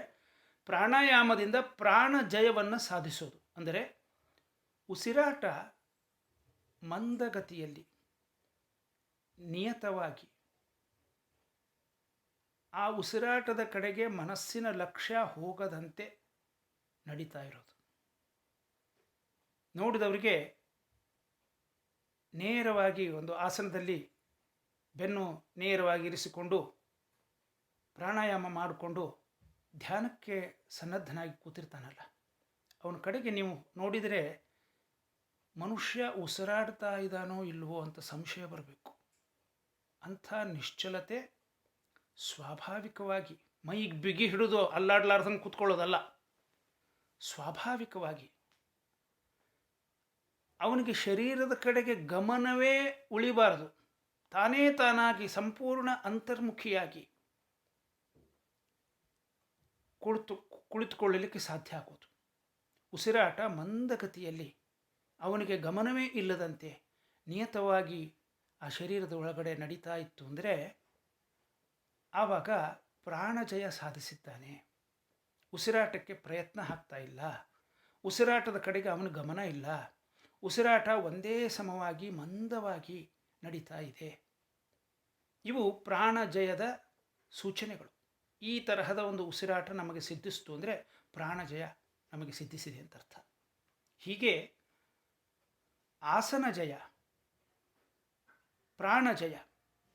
ಪ್ರಾಣಾಯಾಮದಿಂದ ಪ್ರಾಣಜಯವನ್ನು ಸಾಧಿಸೋದು. ಅಂದರೆ ಉಸಿರಾಟ ಮಂದಗತಿಯಲ್ಲಿ ನಿಯತವಾಗಿ ಆ ಉಸಿರಾಟದ ಕಡೆಗೆ ಮನಸ್ಸಿನ ಲಕ್ಷ್ಯ ಹೋಗದಂತೆ ನಡೀತಾ ಇರೋದು. ನೋಡಿದವರಿಗೆ ನೇರವಾಗಿ ಒಂದು ಆಸನದಲ್ಲಿ ಬೆನ್ನು ನೇರವಾಗಿ ಇರಿಸಿಕೊಂಡು ಪ್ರಾಣಾಯಾಮ ಮಾಡಿಕೊಂಡು ಧ್ಯಾನಕ್ಕೆ ಸನ್ನದ್ಧನಾಗಿ ಕೂತಿರ್ತಾನಲ್ಲ, ಅವನ ಕಡೆಗೆ ನೀವು ನೋಡಿದರೆ ಮನುಷ್ಯ ಉಸಿರಾಡ್ತಾ ಇದ್ದಾನೋ ಇಲ್ವೋ ಅಂತ ಸಂಶಯ ಬರಬೇಕು. ಅಂಥ ನಿಶ್ಚಲತೆ ಸ್ವಾಭಾವಿಕವಾಗಿ, ಮೈಗೆ ಬಿಗಿ ಹಿಡಿದು ಅಲ್ಲಾಡ್ಲಾರ್ದಂಗೆ ಕೂತ್ಕೊಳ್ಳೋದಲ್ಲ, ಸ್ವಾಭಾವಿಕವಾಗಿ ಅವನಿಗೆ ಶರೀರದ ಕಡೆಗೆ ಗಮನವೇ ಉಳಿಬಾರದು. ತಾನೇ ತಾನಾಗಿ ಸಂಪೂರ್ಣ ಅಂತರ್ಮುಖಿಯಾಗಿ ಕುಳಿತುಕೊಳ್ಳಲಿಕ್ಕೆ ಸಾಧ್ಯ ಆಗೋದು. ಉಸಿರಾಟ ಮಂದಗತಿಯಲ್ಲಿ ಅವನಿಗೆ ಗಮನವೇ ಇಲ್ಲದಂತೆ ನಿಯತವಾಗಿ ಆ ಶರೀರದ ಒಳಗಡೆ ನಡೀತಾ ಇತ್ತು ಅಂದರೆ ಆವಾಗ ಪ್ರಾಣಜಯ ಸಾಧಿಸಿದ್ದಾನೆ. ಉಸಿರಾಟಕ್ಕೆ ಪ್ರಯತ್ನ ಆಗ್ತಾ ಇಲ್ಲ, ಉಸಿರಾಟದ ಕಡೆಗೆ ಅವನ ಗಮನ ಇಲ್ಲ, ಉಸಿರಾಟ ಒಂದೇ ಸಮವಾಗಿ ಮಂದವಾಗಿ ನಡೀತಾ ಇದೆ. ಇವು ಪ್ರಾಣಜಯದ ಸೂಚನೆಗಳು. ಈ ತರಹದ ಒಂದು ಉಸಿರಾಟ ನಮಗೆ ಸಿದ್ಧಿಸ್ತು ಅಂದರೆ ಪ್ರಾಣಜಯ ನಮಗೆ ಸಿದ್ಧಿಸಿದೆ ಅಂತ ಅರ್ಥ. ಹೀಗೆ ಆಸನ ಜಯ, ಪ್ರಾಣಜಯ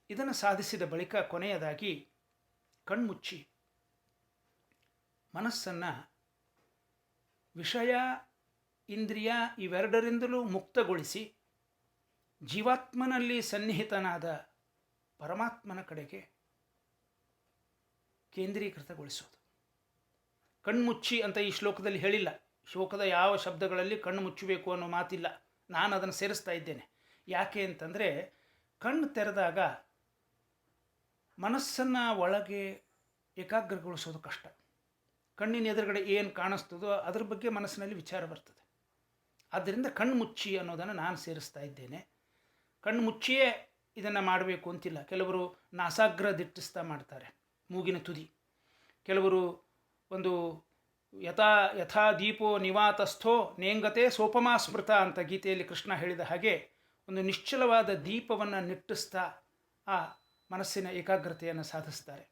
ಇದನ್ನು ಸಾಧಿಸಿದ ಬಳಿಕ ಕೊನೆಯದಾಗಿ ಕಣ್ಮುಚ್ಚಿ ಮನಸ್ಸನ್ನು ವಿಷಯ, ಇಂದ್ರಿಯ ಇವೆರಡರಿಂದಲೂ ಮುಕ್ತಗೊಳಿಸಿ ಜೀವಾತ್ಮನಲ್ಲಿ ಸನ್ನಿಹಿತನಾದ ಪರಮಾತ್ಮನ ಕಡೆಗೆ ಕೇಂದ್ರೀಕೃತಗೊಳಿಸೋದು. ಕಣ್ಮುಚ್ಚಿ ಅಂತ ಈ ಶ್ಲೋಕದಲ್ಲಿ ಹೇಳಿಲ್ಲ. ಶ್ಲೋಕದ ಯಾವ ಶಬ್ದಗಳಲ್ಲಿ ಕಣ್ಣು ಮುಚ್ಚಬೇಕು ಅನ್ನೋ ಮಾತಿಲ್ಲ. ನಾನು ಅದನ್ನು ಸೇರಿಸ್ತಾ ಇದ್ದೇನೆ. ಯಾಕೆ ಅಂತಂದರೆ ಕಣ್ಣು ತೆರೆದಾಗ ಮನಸ್ಸನ್ನು ಒಳಗೆ ಏಕಾಗ್ರಗೊಳಿಸೋದು ಕಷ್ಟ. ಕಣ್ಣಿನ ಎದುರುಗಡೆ ಏನು ಕಾಣಿಸ್ತದೋ ಅದ್ರ ಬಗ್ಗೆ ಮನಸ್ಸಿನಲ್ಲಿ ವಿಚಾರ ಬರ್ತದೆ. ಆದ್ದರಿಂದ ಕಣ್ಣು ಮುಚ್ಚಿ ಅನ್ನೋದನ್ನು ನಾನು ಸೇರಿಸ್ತಾ ಇದ್ದೇನೆ. ಕಣ್ಣು ಮುಚ್ಚಿಯೇ ಇದನ್ನು ಮಾಡಬೇಕು ಅಂತಿಲ್ಲ. ಕೆಲವರು ನಾಸಾಗ್ರ ದಿಟ್ಟಿಸ್ತಾ ಮಾಡ್ತಾರೆ, ಮೂಗಿನ ತುದಿ. ಕೆಲವರು ಒಂದು ಯಥಾ ದೀಪೋ ನಿವಾತಸ್ಥೋ ನೇಂಗತೆ ಸೋಪಮಾ ಸ್ಮೃತ ಅಂತ ಗೀತೆಯಲ್ಲಿ ಕೃಷ್ಣ ಹೇಳಿದ ಹಾಗೆ ಒಂದು ನಿಶ್ಚಲವಾದ ದೀಪವನ್ನು ನಿಟ್ಟಿಸ್ತಾ ಆ ಮನಸ್ಸಿನ ಏಕಾಗ್ರತೆಯನ್ನು ಸಾಧಿಸ್ತಾರೆ.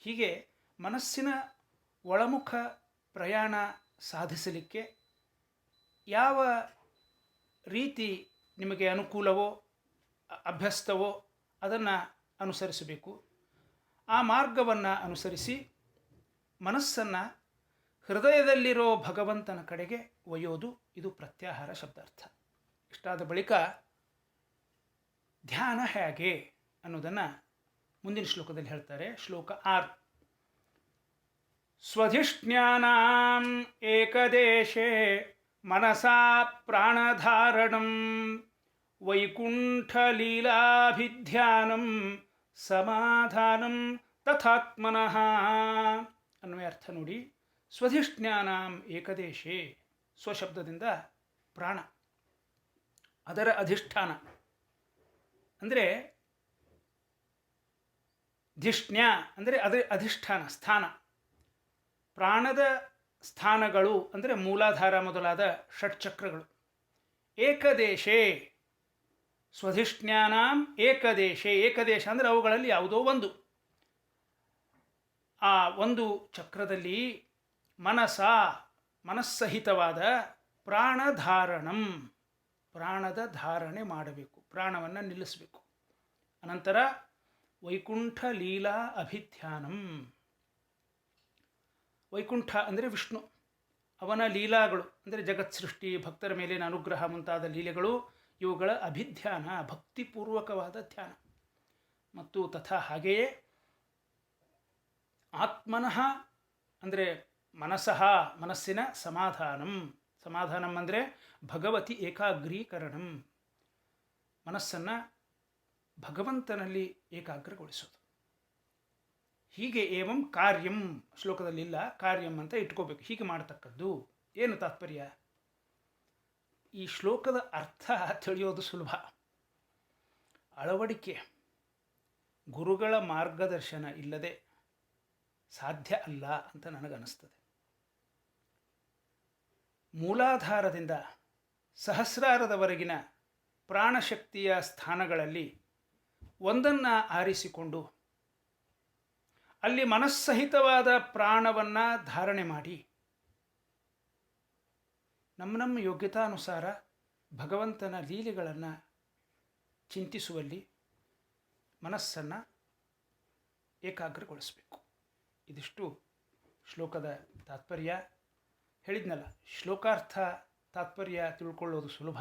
ಹೀಗೆ ಮನಸ್ಸಿನ ಒಳಮುಖ ಪ್ರಯಾಣ ಸಾಧಿಸಲಿಕ್ಕೆ ಯಾವ ರೀತಿ ನಿಮಗೆ ಅನುಕೂಲವೋ ಅಭ್ಯಸ್ತವೋ ಅದನ್ನು ಅನುಸರಿಸಬೇಕು. ಆ ಮಾರ್ಗವನ್ನು ಅನುಸರಿಸಿ ಮನಸ್ಸನ್ನು ಹೃದಯದಲ್ಲಿರೋ ಭಗವಂತನ ಕಡೆಗೆ ಒಯ್ಯೋದು ಇದು ಪ್ರತ್ಯಾಹಾರ ಶಬ್ದಾರ್ಥ. ಇಷ್ಟಾದ ಬಳಿಕ ಧ್ಯಾನ ಹೇಗೆ ಅನ್ನೋದನ್ನು ಮುಂದಿನ ಶ್ಲೋಕದಲ್ಲಿ ಹೇಳ್ತಾರೆ. ಶ್ಲೋಕ 6. ಸ್ವಧಿಷ್ಣ್ಯಾನಾಂ ಏಕದೇಶೇ ಮನಸಾ ಪ್ರಾಣಧಾರಣಂ ವೈಕುಂಠಲೀಲಾಭಿಧ್ಯಾನಂ ಸಮಾಧಾನಂ ತಥಾತ್ಮನಃ ಅನ್ನುವ ಅರ್ಥ ನೋಡಿ. ಸ್ವಧಿಷ್ಣ್ಯಾನಾಂ ಏಕದೇಶೇ, ಸ್ವಶಬ್ದದಿಂದ ಪ್ರಾಣ, ಅದರ ಅಧಿಷ್ಠಾನ ಅಂದರೆ ಧಿಷ್ಣ್ಯ ಅಂದರೆ ಅದರ ಅಧಿಷ್ಠಾನ ಸ್ಥಾನ. ಪ್ರಾಣದ ಸ್ಥಾನಗಳು ಅಂದರೆ ಮೂಲಾಧಾರ ಮೊದಲಾದ ಷಟ್ಚಕ್ರಗಳು. ಏಕದೇಶೇ, ಸ್ವಧಿಷ್ಣ್ಯಾನಾಂ ಏಕದೇಶೇ, ಏಕದೇಶ ಅಂದರೆ ಅವುಗಳಲ್ಲಿ ಯಾವುದೋ ಒಂದು. ಆ ಒಂದು ಚಕ್ರದಲ್ಲಿ ಮನಸ್ಸಹಿತವಾದ ಪ್ರಾಣಧಾರಣಂ, ಪ್ರಾಣದ ಧಾರಣೆ ಮಾಡಬೇಕು, ಪ್ರಾಣವನ್ನು ನಿಲ್ಲಿಸಬೇಕು. ಅನಂತರ ವೈಕುಂಠ ಲೀಲಾ ಅಭಿಧ್ಯಾನಂ, ವೈಕುಂಠ ಅಂದರೆ ವಿಷ್ಣು, ಅವನ ಲೀಲಾಗಳು ಅಂದರೆ ಜಗತ್ ಸೃಷ್ಟಿ, ಭಕ್ತರ ಮೇಲಿನ ಅನುಗ್ರಹ ಮುಂತಾದ ಲೀಲೆಗಳು, ಇವುಗಳ ಅಭಿಧ್ಯಾನ, ಭಕ್ತಿಪೂರ್ವಕವಾದ ಧ್ಯಾನ. ಮತ್ತು ತಥಾ ಹಾಗೆಯೇ ಆತ್ಮನಃ ಅಂದರೆ ಮನಸ್ಸಿನ ಸಮಾಧಾನಂ, ಸಮಾಧಾನಂ ಅಂದರೆ ಭಗವತಿ ಏಕಾಗ್ರೀಕರಣಂ, ಮನಸ್ಸನ್ನು ಭಗವಂತನಲ್ಲಿ ಏಕಾಗ್ರಗೊಳಿಸೋದು. ಹೀಗೆ ಏವಂ ಕಾರ್ಯಂ, ಶ್ಲೋಕದಲ್ಲಿಲ್ಲ ಕಾರ್ಯಂ ಅಂತ ಇಟ್ಕೋಬೇಕು, ಹೀಗೆ ಮಾಡತಕ್ಕದ್ದು. ಏನು ತಾತ್ಪರ್ಯ? ಈ ಶ್ಲೋಕದ ಅರ್ಥ ತಿಳಿಯೋದು ಸುಲಭ, ಅಳವಡಿಕೆ ಗುರುಗಳ ಮಾರ್ಗದರ್ಶನ ಇಲ್ಲದೆ ಸಾಧ್ಯ ಅಲ್ಲ ಅಂತ ನನಗನ್ನಿಸ್ತದೆ. ಮೂಲಾಧಾರದಿಂದ ಸಹಸ್ರಾರದವರೆಗಿನ ಪ್ರಾಣಶಕ್ತಿಯ ಸ್ಥಾನಗಳಲ್ಲಿ ಒಂದನ್ನು ಆರಿಸಿಕೊಂಡು ಅಲ್ಲಿ ಮನಸ್ಸಹಿತವಾದ ಪ್ರಾಣವನ್ನು ಧಾರಣೆ ಮಾಡಿ ನಮ್ಮ ಯೋಗ್ಯತಾನುಸಾರ ಭಗವಂತನ ಲೀಲೆಗಳನ್ನು ಚಿಂತಿಸುವಲ್ಲಿ ಮನಸ್ಸನ್ನು ಏಕಾಗ್ರಗೊಳಿಸಬೇಕು. ಇದಿಷ್ಟು ಶ್ಲೋಕದ ತಾತ್ಪರ್ಯ. ಹೇಳಿದ್ನಲ್ಲ, ಶ್ಲೋಕಾರ್ಥ ತಾತ್ಪರ್ಯ ತಿಳ್ಕೊಳ್ಳೋದು ಸುಲಭ,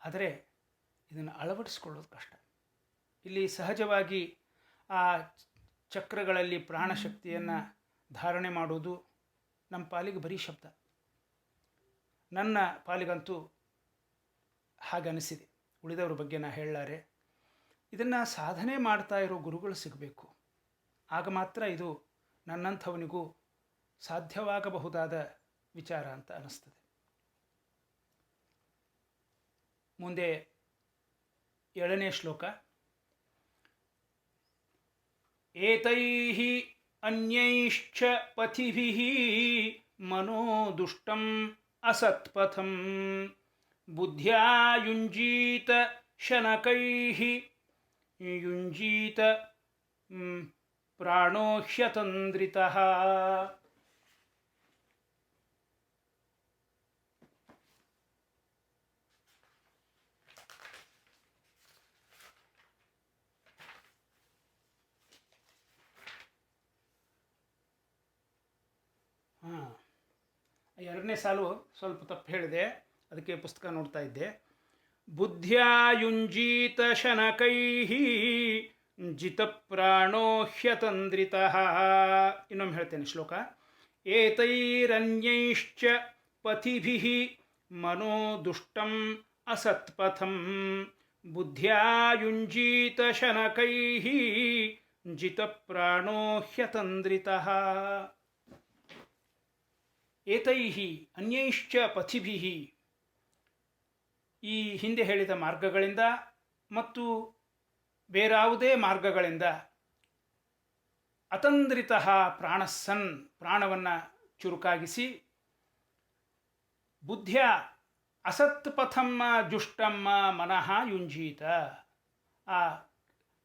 ಆದರೆ ಇದನ್ನು ಅಳವಡಿಸ್ಕೊಳ್ಳೋದು ಕಷ್ಟ. ಇಲ್ಲಿ ಸಹಜವಾಗಿ ಆ ಚಕ್ರಗಳಲ್ಲಿ ಪ್ರಾಣಶಕ್ತಿಯನ್ನು ಧಾರಣೆ ಮಾಡೋದು ನಮ್ಮ ಪಾಲಿಗೆ ಬರೀ ಶಬ್ದ. ನನ್ನ ಪಾಲಿಗಂತೂ ಹಾಗನಿಸಿದೆ, ಉಳಿದವ್ರ ಬಗ್ಗೆ ನಾ ಹೇಳಲಾರೆ. ಇದನ್ನು ಸಾಧನೆ ಮಾಡ್ತಾ ಇರೋ ಗುರುಗಳು ಸಿಗಬೇಕು, ಆಗ ಮಾತ್ರ ಇದು ನನ್ನಂಥವನಿಗೂ ಸಾಧ್ಯವಾಗಬಹುದಾದ ವಿಚಾರ ಅಂತ ಅನ್ನಿಸ್ತದೆ. ಮುಂದೆ 7ನೇ ಶ್ಲೋಕ. ಏತೈಃ ಅನ್ಯೈಶ್ಚ ಪಥಿಭಿಃ ಮನೋ ದುಷ್ಟಂ ಅಸತ್ಪಥಂ ಬುದ್ಧ್ಯಾ ಯುಂಜೀತ ಶನಕೈಃ ಯುಂಜೀತ ಪ್ರಾಣೋ ಹ್ಯತಂದ್ರಿತಃ. ಎರಡನೇ ಸಾಲು ಸ್ವಲ್ಪ ತಪ್ಪು ಹೇಳಿದೆ, ಅದಕ್ಕೆ ಪುಸ್ತಕ ನೋಡ್ತಾ ಇದ್ದೆ. ಬುದ್ಧ್ಯಾ ಯುಂಜೀತ ಶನಕೈಃ ಜಿತಪ್ರಾಣೋ ಹ್ಯತಂದ್ರಿತಃ. ಇನ್ನೊಮ್ಮೆ ಹೇಳ್ತೇನೆ ಶ್ಲೋಕ. ಏತೈರನ್ಯೈಶ್ಚ ಪಥಿಭಿಃ ಮನೋ ದುಷ್ಟಂ ಅಸತ್ಪಥಂ ಬುದ್ಧ್ಯಾ ಯುಂಜೀತ ಶನಕೈಃ ಜಿತಪ್ರಾಣೋ ಹ್ಯತಂದ್ರಿತಃ. ಏತೈಃ ಅನ್ಯೈಶ್ಚ ಪಥಿಭಿಃ, ಈ ಹಿಂದೆ ಹೇಳಿದ ಮಾರ್ಗಗಳಿಂದ ಮತ್ತು ಬೇರಾವುದೇ ಮಾರ್ಗಗಳಿಂದ ಅತಂದ್ರಿತಃ ಪ್ರಾಣಸ್ಸನ್, ಪ್ರಾಣವನ್ನು ಚುರುಕಾಗಿಸಿ ಬುದ್ಧಿಯ ಅಸತ್ಪಥಮ್ಮ ಜುಷ್ಟಮ್ಮ ಮನಃ ಯುಂಜೀತ, ಆ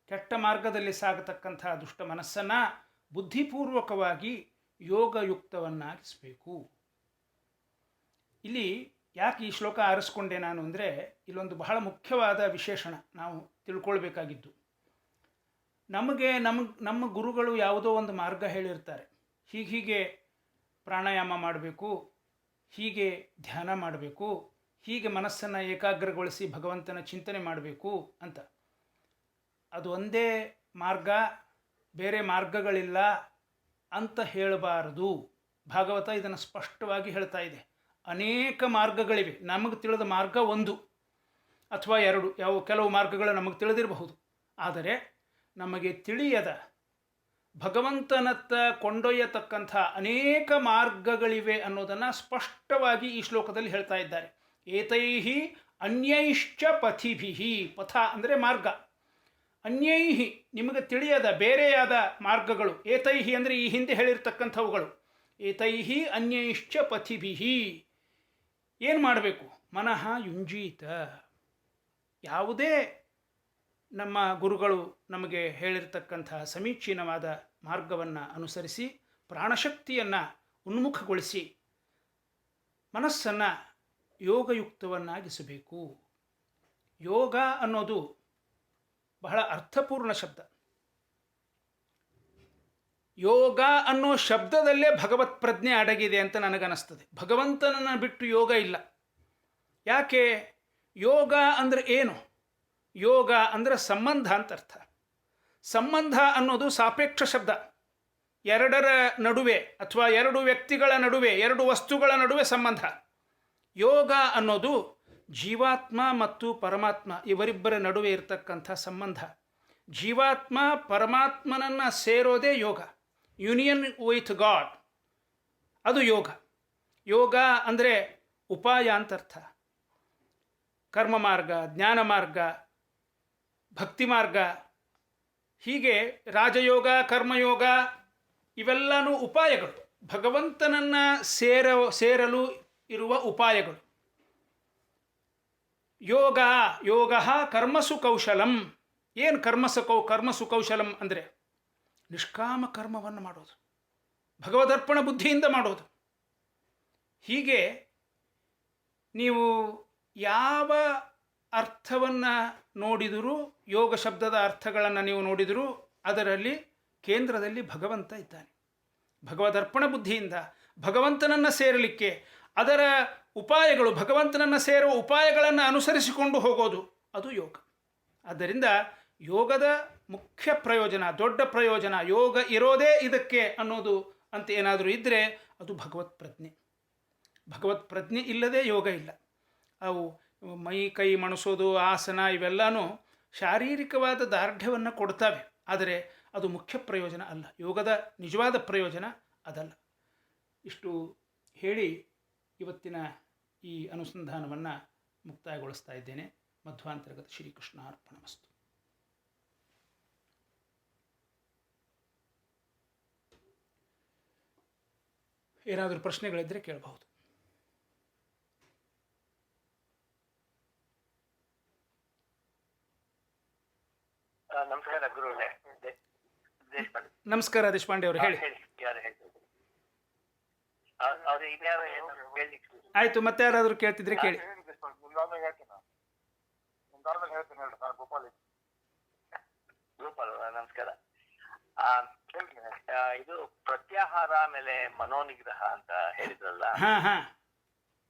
ಕೆಟ್ಟ ಮಾರ್ಗದಲ್ಲಿ ಸಾಗತಕ್ಕಂಥ ದುಷ್ಟ ಮನಸ್ಸನ್ನು ಬುದ್ಧಿಪೂರ್ವಕವಾಗಿ ಯೋಗಯುಕ್ತವನ್ನಾಗಿಸಬೇಕು. ಇಲ್ಲಿ ಯಾಕೆ ಈ ಶ್ಲೋಕ ಆರಿಸ್ಕೊಂಡೆ ನಾನು ಅಂದರೆ, ಇಲ್ಲೊಂದು ಬಹಳ ಮುಖ್ಯವಾದ ವಿಶೇಷಣ ನಾವು ತಿಳ್ಕೊಳ್ಬೇಕಾಗಿದ್ದು. ನಮ್ಮ ಗುರುಗಳು ಯಾವುದೋ ಒಂದು ಮಾರ್ಗ ಹೇಳಿರ್ತಾರೆ, ಹೀಗೆ ಪ್ರಾಣಾಯಾಮ ಮಾಡಬೇಕು, ಹೀಗೆ ಧ್ಯಾನ ಮಾಡಬೇಕು, ಹೀಗೆ ಮನಸ್ಸನ್ನು ಏಕಾಗ್ರಗೊಳಿಸಿ ಭಗವಂತನ ಚಿಂತನೆ ಮಾಡಬೇಕು ಅಂತ. ಅದು ಒಂದೇ ಮಾರ್ಗ, ಬೇರೆ ಮಾರ್ಗಗಳಿಲ್ಲ ಅಂತ ಹೇಳಬಾರದು. ಭಾಗವತ ಇದನ್ನು ಸ್ಪಷ್ಟವಾಗಿ ಹೇಳ್ತಾ ಇದೆ. ಅನೇಕ ಮಾರ್ಗಗಳಿವೆ. ನಮಗೆ ತಿಳಿದ ಮಾರ್ಗ ಒಂದು ಅಥವಾ ಎರಡು, ಕೆಲವು ಮಾರ್ಗಗಳು ನಮಗೆ ತಿಳಿದಿರಬಹುದು. ಆದರೆ ನಮಗೆ ತಿಳಿಯದ ಭಗವಂತನತ್ತ ಕೊಂಡೊಯ್ಯತಕ್ಕಂಥ ಅನೇಕ ಮಾರ್ಗಗಳಿವೆ ಅನ್ನೋದನ್ನು ಸ್ಪಷ್ಟವಾಗಿ ಈ ಶ್ಲೋಕದಲ್ಲಿ ಹೇಳ್ತಾ ಇದ್ದಾರೆ. ಏತೈಹಿ ಅನ್ಯೈಶ್ಚ ಪಥಿಭಿಹಿ. ಪಥ ಅಂದರೆ ಮಾರ್ಗ. ಅನ್ಯೈಹಿ ನಿಮಗೆ ತಿಳಿಯದ ಬೇರೆಯಾದ ಮಾರ್ಗಗಳು. ಏತೈಹಿ ಅಂದರೆ ಈ ಹಿಂದೆ ಹೇಳಿರ್ತಕ್ಕಂಥವುಗಳು. ಏತೈಹಿ ಅನ್ಯೈಶ್ಚ ಪಥಿಭಿಹಿ. ಏನು ಮಾಡಬೇಕು? ಮನಃ ಯುಂಜೀತ. ಯಾವುದೇ ನಮ್ಮ ಗುರುಗಳು ನಮಗೆ ಹೇಳಿರ್ತಕ್ಕಂತಹ ಸಮೀಚೀನವಾದ ಮಾರ್ಗವನ್ನು ಅನುಸರಿಸಿ ಪ್ರಾಣಶಕ್ತಿಯನ್ನು ಉನ್ಮುಖಗೊಳಿಸಿ ಮನಸ್ಸನ್ನು ಯೋಗಯುಕ್ತವನ್ನಾಗಿಸಬೇಕು. ಯೋಗ ಅನ್ನೋದು ಬಹಳ ಅರ್ಥಪೂರ್ಣ ಶಬ್ದ. ಯೋಗ ಅನ್ನೋ ಶಬ್ದದಲ್ಲೇ ಭಗವತ್ ಪ್ರಜ್ಞೆ ಅಡಗಿದೆ ಅಂತ ನನಗನ್ನಿಸ್ತದೆ. ಭಗವಂತನನ್ನು ಬಿಟ್ಟು ಯೋಗ ಇಲ್ಲ. ಯಾಕೆ? ಯೋಗ ಅಂದರೆ ಏನು? ಯೋಗ ಅಂದರೆ ಸಂಬಂಧ ಅಂತ ಅರ್ಥ. ಸಂಬಂಧ ಅನ್ನೋದು ಸಾಪೇಕ್ಷ ಶಬ್ದ. ಎರಡರ ನಡುವೆ ಅಥವಾ ಎರಡು ವ್ಯಕ್ತಿಗಳ ನಡುವೆ, ಎರಡು ವಸ್ತುಗಳ ನಡುವೆ ಸಂಬಂಧ. ಯೋಗ ಅನ್ನೋದು ಜೀವಾತ್ಮ ಮತ್ತು ಪರಮಾತ್ಮ ಇವರಿಬ್ಬರ ನಡುವೆ ಇರತಕ್ಕಂಥ ಸಂಬಂಧ. ಜೀವಾತ್ಮ ಪರಮಾತ್ಮನನ್ನು ಸೇರೋದೇ ಯೋಗ. ಯೂನಿಯನ್ ವಿತ್ ಗಾಡ್, ಅದು ಯೋಗ. ಯೋಗ ಅಂದರೆ ಉಪಾಯ ಅಂತ ಅರ್ಥ. ಕರ್ಮ ಮಾರ್ಗ, ಜ್ಞಾನ ಮಾರ್ಗ, ಭಕ್ತಿ ಮಾರ್ಗ, ಹೀಗೆ ರಾಜಯೋಗ, ಕರ್ಮಯೋಗ ಇವೆಲ್ಲನೂ ಉಪಾಯಗಳು. ಭಗವಂತನನ್ನು ಸೇರಲು ಇರುವ ಉಪಾಯಗಳು. ಯೋಗ ಕರ್ಮಸು ಕೌಶಲಂ. ಏನು ಕರ್ಮಸು ಕೌಶಲಂ ಅಂದರೆ ನಿಷ್ಕಾಮ ಕರ್ಮವನ್ನು ಮಾಡೋದು, ಭಗವದರ್ಪಣ ಬುದ್ಧಿಯಿಂದ ಮಾಡೋದು. ಹೀಗೆ ನೀವು ಯಾವ ಅರ್ಥವನ್ನು ನೋಡಿದರೂ, ಯೋಗ ಶಬ್ದದ ಅರ್ಥಗಳನ್ನು ನೀವು ನೋಡಿದರೂ ಅದರಲ್ಲಿ ಕೇಂದ್ರದಲ್ಲಿ ಭಗವಂತ ಇದ್ದಾನೆ. ಭಗವದರ್ಪಣ ಬುದ್ಧಿಯಿಂದ ಭಗವಂತನನ್ನು ಸೇರಲಿಕ್ಕೆ ಅದರ ಉಪಾಯಗಳು, ಭಗವಂತನನ್ನು ಸೇರುವ ಉಪಾಯಗಳನ್ನು ಅನುಸರಿಸಿಕೊಂಡು ಹೋಗೋದು, ಅದು ಯೋಗ. ಆದ್ದರಿಂದ ಯೋಗದ ಮುಖ್ಯ ಪ್ರಯೋಜನ, ದೊಡ್ಡ ಪ್ರಯೋಜನ, ಯೋಗ ಇರೋದೇ ಇದಕ್ಕೆ ಅನ್ನೋದು ಅಂತ ಏನಾದರೂ ಇದ್ದರೆ ಅದು ಭಗವತ್ ಪ್ರಜ್ಞೆ. ಭಗವತ್ ಪ್ರಜ್ಞೆ ಇಲ್ಲದೆ ಯೋಗ ಇಲ್ಲ. ಅವು ಮೈ ಕೈ ಮಣಿಸೋದು, ಆಸನ ಇವೆಲ್ಲನೂ ಶಾರೀರಿಕವಾದ ದಾರ್ಢ್ಯವನ್ನು ಕೊಡ್ತವೆ, ಆದರೆ ಅದು ಮುಖ್ಯ ಪ್ರಯೋಜನ ಅಲ್ಲ. ಯೋಗದ ನಿಜವಾದ ಪ್ರಯೋಜನ ಅದಲ್ಲ. ಇಷ್ಟು ಹೇಳಿ ಇವತ್ತಿನ ಈ ಅನುಸಂಧಾನವನ್ನು ಮುಕ್ತಾಯಗೊಳಿಸ್ತಾ ಇದ್ದೇನೆ. ಮಧ್ವಾಂತರ್ಗತ ಶ್ರೀಕೃಷ್ಣ ಅರ್ಪಣಮಸ್ತು. ಏನಾದರೂ ಪ್ರಶ್ನೆಗಳಿದ್ದರೆ ಕೇಳಬಹುದು. ನಮಸ್ಕಾರ ಗುರುಗಳೇ. ನಮಸ್ಕಾರ ದೇಶಪಾಂಡೆ ಅವರು, ಹೇಳಿ. ಆಯ್ತು, ಮತ್ತೆ ಯಾರಾದರೂ ಕೇಳ್ತಿದ್ರೆ ಕೇಳಿ. ಗೋಪಾಲ್, ನಮಸ್ಕಾರ. ಇದು ಪ್ರತ್ಯಾಹಾರ ಆಮೇಲೆ ಮನೋನಿಗ್ರಹ ಅಂತ ಹೇಳಿದ್ರಲ್ಲ,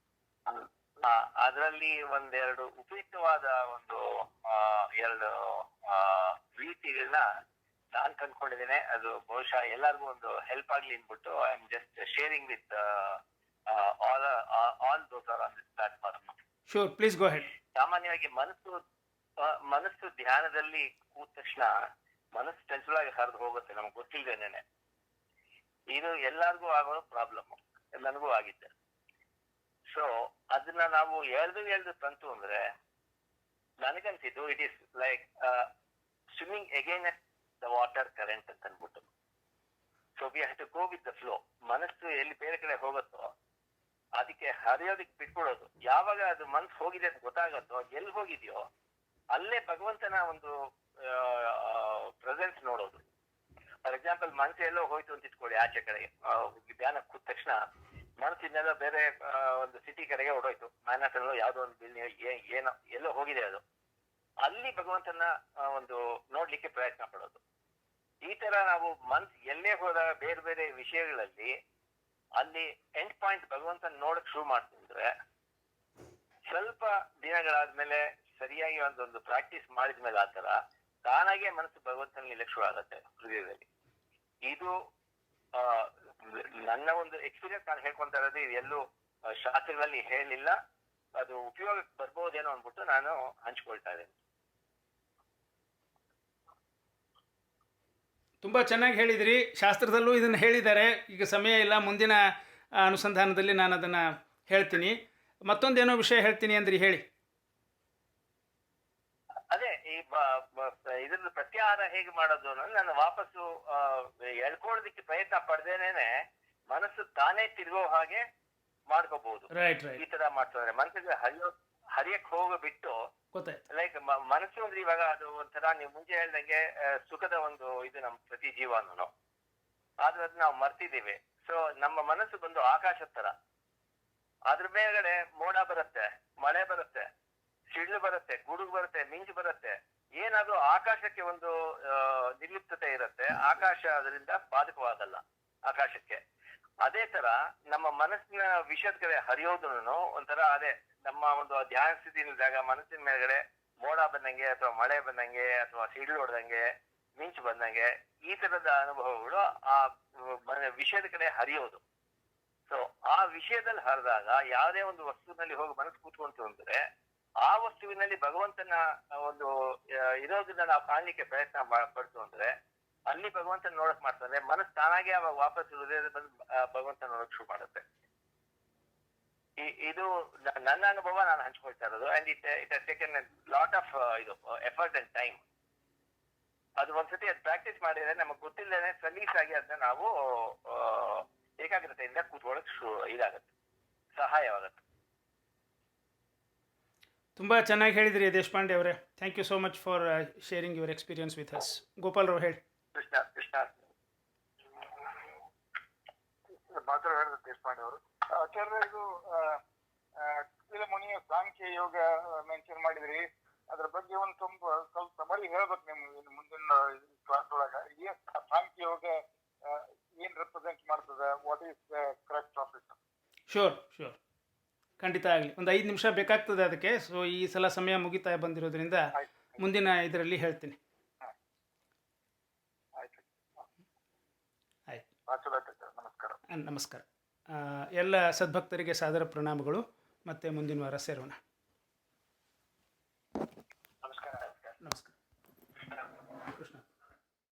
ಅದರಲ್ಲಿ ಒಂದೆರಡು ಉಪಯುಕ್ತವಾದ ಎರಡು ರೀತಿಗಳನ್ನ ನಾನ್ ಕಂಡ್ಕೊಂಡಿದ್ದೇನೆ. ಅದು ಬಹುಶಃ ಎಲ್ಲರಿಗೂ ಒಂದು ಹೆಲ್ಪ್ ಆಗ್ಲಿ ಅಂದ್ಬಿಟ್ಟು I am just sharing with all those are on this platform. Sure, please go ahead. ಸಾಮಾನ್ಯವಾಗಿ ಮನಸ್ಸು ಧ್ಯಾನದಲ್ಲಿ ಕೂತ ತಕ್ಷಣ ಮನಸ್ಸು ಚಂಚಲಾಗಿ ಹರಿದು ಹೋಗುತ್ತೆ, ನಮ್ಗೆ ಗೊತ್ತಿಲ್ಲದೇನೆ. ಇದು ಎಲ್ಲರಿಗೂ ಆಗೋ ಪ್ರಾಬ್ಲಮ್, ನನಗೂ ಆಗಿದ್ದೆ. ಸೊ ಅದನ್ನ ನಾವು ಎಳ್ದು ತಂತು ಅಂದ್ರೆ ನನಗನ್ಸಿದ್ದು it is like swimming against the water current ಅಂತ ಅನ್ಬಿಟ್ಟು. So we have to go with the flow. ಮನಸ್ಸು ಎಲ್ಲಿ ಬೇರೆ ಕಡೆ ಹೋಗುತ್ತೋ ಅದಕ್ಕೆ ಹರಿಯೋದಕ್ಕೆ ಬಿಟ್ಬಿಡೋದು. ಯಾವಾಗ ಅದು ಮನಸ್ಸು ಹೋಗಿದೆ ಅಂತ ಗೊತ್ತಾಗತ್ತೋ, ಎಲ್ಲಿ ಹೋಗಿದೆಯೋ ಅಲ್ಲೇ ಭಗವಂತನ ಒಂದು ಪ್ರೆಸೆನ್ಸ್ ನೋಡೋದು. ಫಾರ್ ಎಕ್ಸಾಂಪಲ್ ಮನಸ್ಸು ಎಲ್ಲೋ ಹೋಯ್ತು ಅಂತ ಇಟ್ಕೊಳ್ಳಿ, ಆಚೆ ಕಡೆಗೆ ಧ್ಯಾನ ಕೂತ ತಕ್ಷಣ ಮನಸ್ಸಿನೆಲ್ಲ ಬೇರೆ ಒಂದು ಸಿಟಿ ಕಡೆಗೆ ಹೊಡೋಯ್ತು, ಮ್ಯಾನ್ಹಟನ್ ಯಾವ್ದೋ ಒಂದು ಬಿಲ್ಡಿಂಗ್ ಏನೋ ಎಲ್ಲೋ ಹೋಗಿದೆ ಅದು. ಅಲ್ಲಿ ಭಗವಂತನ ಒಂದು ನೋಡ್ಲಿಕ್ಕೆ ಪ್ರಯತ್ನ ಪಡೋದು. ಈ ತರ ನಾವು ಮನ್ಸು ಎಲ್ಲೇ ಹೋದಾಗ ಬೇರೆ ಬೇರೆ ವಿಷಯಗಳಲ್ಲಿ ಅಲ್ಲಿ ಎಂಡ್ ಪಾಯಿಂಟ್ ಭಗವಂತನ ನೋಡಕ್ ಶುರು ಮಾಡ್ತಿದ್ರೆ, ಸ್ವಲ್ಪ ದಿನಗಳಾದ್ಮೇಲೆ ಸರಿಯಾಗಿ ಒಂದೊಂದು ಪ್ರಾಕ್ಟೀಸ್ ಮಾಡಿದ್ಮೇಲೆ ಆ ತರ ತಾನಾಗೆ ಮನಸ್ಸು ಭಗವಂತನಲ್ಲಿ ಲಕ್ಷ್ಯ ಆಗತ್ತೆ ಹೃದಯದಲ್ಲಿ. ಇದು ನನ್ನ ಒಂದು ಎಕ್ಸ್ಪೀರಿಯನ್ಸ್ ನಾನು ಹೇಳ್ಕೊಂತ ಇರೋದು. ಎಲ್ಲೂ ಶಾಸ್ತ್ರಗಳಲ್ಲಿ ಹೇಳಿಲ್ಲ, ಅದು ಉಪಯೋಗಕ್ಕೆ ಬರ್ಬೋದೇನೋ ಅಂದ್ಬಿಟ್ಟು ನಾನು ಹಂಚ್ಕೊಳ್ತಾ ಇದ್ದೇನೆ. ತುಂಬ ಚೆನ್ನಾಗಿ ಹೇಳಿದಿರಿ. ಶಾಸ್ತ್ರದಲ್ಲೂ ಇದನ್ನು ಹೇಳಿದ್ದಾರೆ. ಈಗ ಸಮಯ ಇಲ್ಲ, ಮುಂದಿನ ಅನುಸಂಧಾನದಲ್ಲಿ ನಾನು ಅದನ್ನು ಹೇಳ್ತೀನಿ. ಮತ್ತೊಂದೇನೋ ವಿಷಯ ಹೇಳ್ತೀನಿ ಅಂದ್ರಿ, ಹೇಳಿ. ಅದೇ ಈ ಇದ್ರದ್ದು ಪ್ರತ್ಯಾಹಾರ ಹೇಗೆ ಮಾಡೋದು ಅನ್ನೋದು ನಾನು ವಾಪಸ್ಸು ಎಳ್ಕೊಳ್ಳೋದಕ್ಕೆ ಪ್ರಯತ್ನ ಪಡ್ದೇನೆ ಮನಸ್ಸು ತಾನೇ ತಿರುಗೋ ಹಾಗೆ ಮಾಡ್ಕೋಬಹುದು. ಈ ತರ ಮಾಡ್ತಾರೆ ಮನಸ್ಸಿಗೆ ಹರಿಯಕ್ ಹೋಗ್ಬಿಟ್ಟು, ಲೈಕ್ ಮನಸ್ಸು ಅಂದ್ರೆ ಇವಾಗ ಅದು ಒಂಥರ ನೀವು ಮುಂಚೆ ಹೇಳ್ದಂಗೆ ಸುಖದ ಒಂದು ಇದು ನಮ್ ಪ್ರತಿ ಜೀವನೂ, ಆದ್ರೆ ಅದು ನಾವು ಮರ್ತಿದ್ದೀವಿ. ಸೊ ನಮ್ಮ ಮನಸ್ಸು ಬಂದು ಆಕಾಶದ ತರ, ಅದ್ರ ಮೇಲ್ಗಡೆ ಮೋಡ ಬರುತ್ತೆ, ಮಳೆ ಬರುತ್ತೆ, ಸಿಡ್ಲು ಬರುತ್ತೆ, ಗುಡುಗು ಬರುತ್ತೆ, ಮಿಂಚು ಬರುತ್ತೆ, ಏನಾದ್ರೂ ಆಕಾಶಕ್ಕೆ ಒಂದು ನಿರ್ಲಿಪ್ತತೆ ಇರುತ್ತೆ. ಆಕಾಶ ಅದರಿಂದ ಬಾಧಕವಾಗಲ್ಲ ಆಕಾಶಕ್ಕೆ. ಅದೇ ತರ ನಮ್ಮ ಮನಸ್ಸಿನ ವಿಷಯದ ಕಡೆ ಹರಿಯೋದನ್ನು ಒಂಥರ ಅದೇ ನಮ್ಮ ಒಂದು ಧ್ಯಾನ ಸ್ಥಿತಿಯಲ್ಲಿದ್ದಾಗ ಮನಸ್ಸಿನ ಮೇಲ್ಗಡೆ ಮೋಡ ಬಂದಂಗೆ ಅಥವಾ ಮಳೆ ಬಂದಂಗೆ ಅಥವಾ ಸಿಡ್ಲು ಹೊಡೆದಂಗೆ ಮಿಂಚು ಬಂದಂಗೆ ಈ ತರದ ಅನುಭವಗಳು ಆ ವಿಷಯದ ಕಡೆ ಹರಿಯೋದು. ಸೊ ಆ ವಿಷಯದಲ್ಲಿ ಹರಿದಾಗ ಯಾವುದೇ ಒಂದು ವಸ್ತುವಿನಲ್ಲಿ ಹೋಗಿ ಮನಸ್ಸು ಕೂತ್ಕೊಂತು ಅಂದ್ರೆ ಆ ವಸ್ತುವಿನಲ್ಲಿ ಭಗವಂತನ ಒಂದು ಇರೋದನ್ನ ನಾವು ಕಾಣ್ಲಿಕ್ಕೆ ಪ್ರಯತ್ನ ಪಡ್ತು ಅಂದ್ರೆ ಅಲ್ಲಿ ಭಗವಂತನ ನೋಡಕ್ ಮಾಡ್ತಾರೆ. ಮನಸ್ಸು ತಾನಾಗೆ ಅವಾಗ ವಾಪಸ್ ಹೃದಯದ ಬಂದು ಭಗವಂತನ ನೋಡಕ್ ಶುರು ಮಾಡುತ್ತೆ. ಇದು ನನ್ನ ಅನುಭವ, ನಾನು ಹಂಚ್ಕೊಳ್ತಾ ಇರೋದು. And it has taken lot of ಇದು ಎಫರ್ಟ್ ಅಂಡ್ ಟೈಮ್. ಅದು ಒಂದ್ಸತಿ ಅದು ಪ್ರಾಕ್ಟೀಸ್ ಮಾಡಿದ್ರೆ ನಮಗ್ ಗೊತ್ತಿಲ್ಲದೇನೆ ಸಲೀಸಾಗಿ ಅದನ್ನ ನಾವು ಏಕಾಗ್ರತೆಯಿಂದ ಕೂತ್ಕೊಳ್ಳೋಕೆ ಇದಾಗತ್ತೆ, ಸಹಾಯವಾಗತ್ತೆ. ತುಂಬ ಚೆನ್ನಾಗಿ ಹೇಳಿದ್ರಿ ದೇಶಪಾಂಡೆ ಅವರೇ. Thank you so much for sharing your experience with us. Gopal Rao ಹೇಳಿ. ಕೃಷ್ಣ ಮಾತಾಡೋದು ದೇಶಪಾಂಡೆ ಅವರು. ಆಚಾರ್ಯ, ಇದು ಕಪಿಲ ಮುನಿಯ ಸಾಂಖ್ಯ ಯೋಗ ಮೆನ್ಷನ್ ಮಾಡಿದ್ರಿ. ಅದ್ರ ಬಗ್ಗೆ ಒಂದು ಸ್ವಲ್ಪ ಸಮರಿ ಹೇಳ್ಬೇಕು ನಿಮ್ಗೆ ಮುಂದಿನ ಕ್ಲಾಸ್ ಒಳಗ. ಸಾಂಖ್ಯ ಯೋಗ ಏನ್ ರೆಪ್ರೆಸೆಂಟ್ ಮಾಡ್ತದೆ, what is the correct of it? Sure, ಖಂಡಿತ ಆಗಲಿ. ಒಂದು 5 ನಿಮಿಷ ಬೇಕಾಗ್ತದೆ ಅದಕ್ಕೆ. ಸೊ ಈ ಸಲ ಸಮಯ ಮುಗಿತಾ ಬಂದಿರೋದ್ರಿಂದ ಮುಂದಿನ ಇದರಲ್ಲಿ ಹೇಳ್ತೀನಿ. ಆಯ್ತು, ನಮಸ್ಕಾರ. ಎಲ್ಲ ಸದ್ಭಕ್ತರಿಗೆ ಸಾದರ ಪ್ರಣಾಮಗಳು. ಮತ್ತೆ ಮುಂದಿನ ವಾರ ಸೇರೋಣ.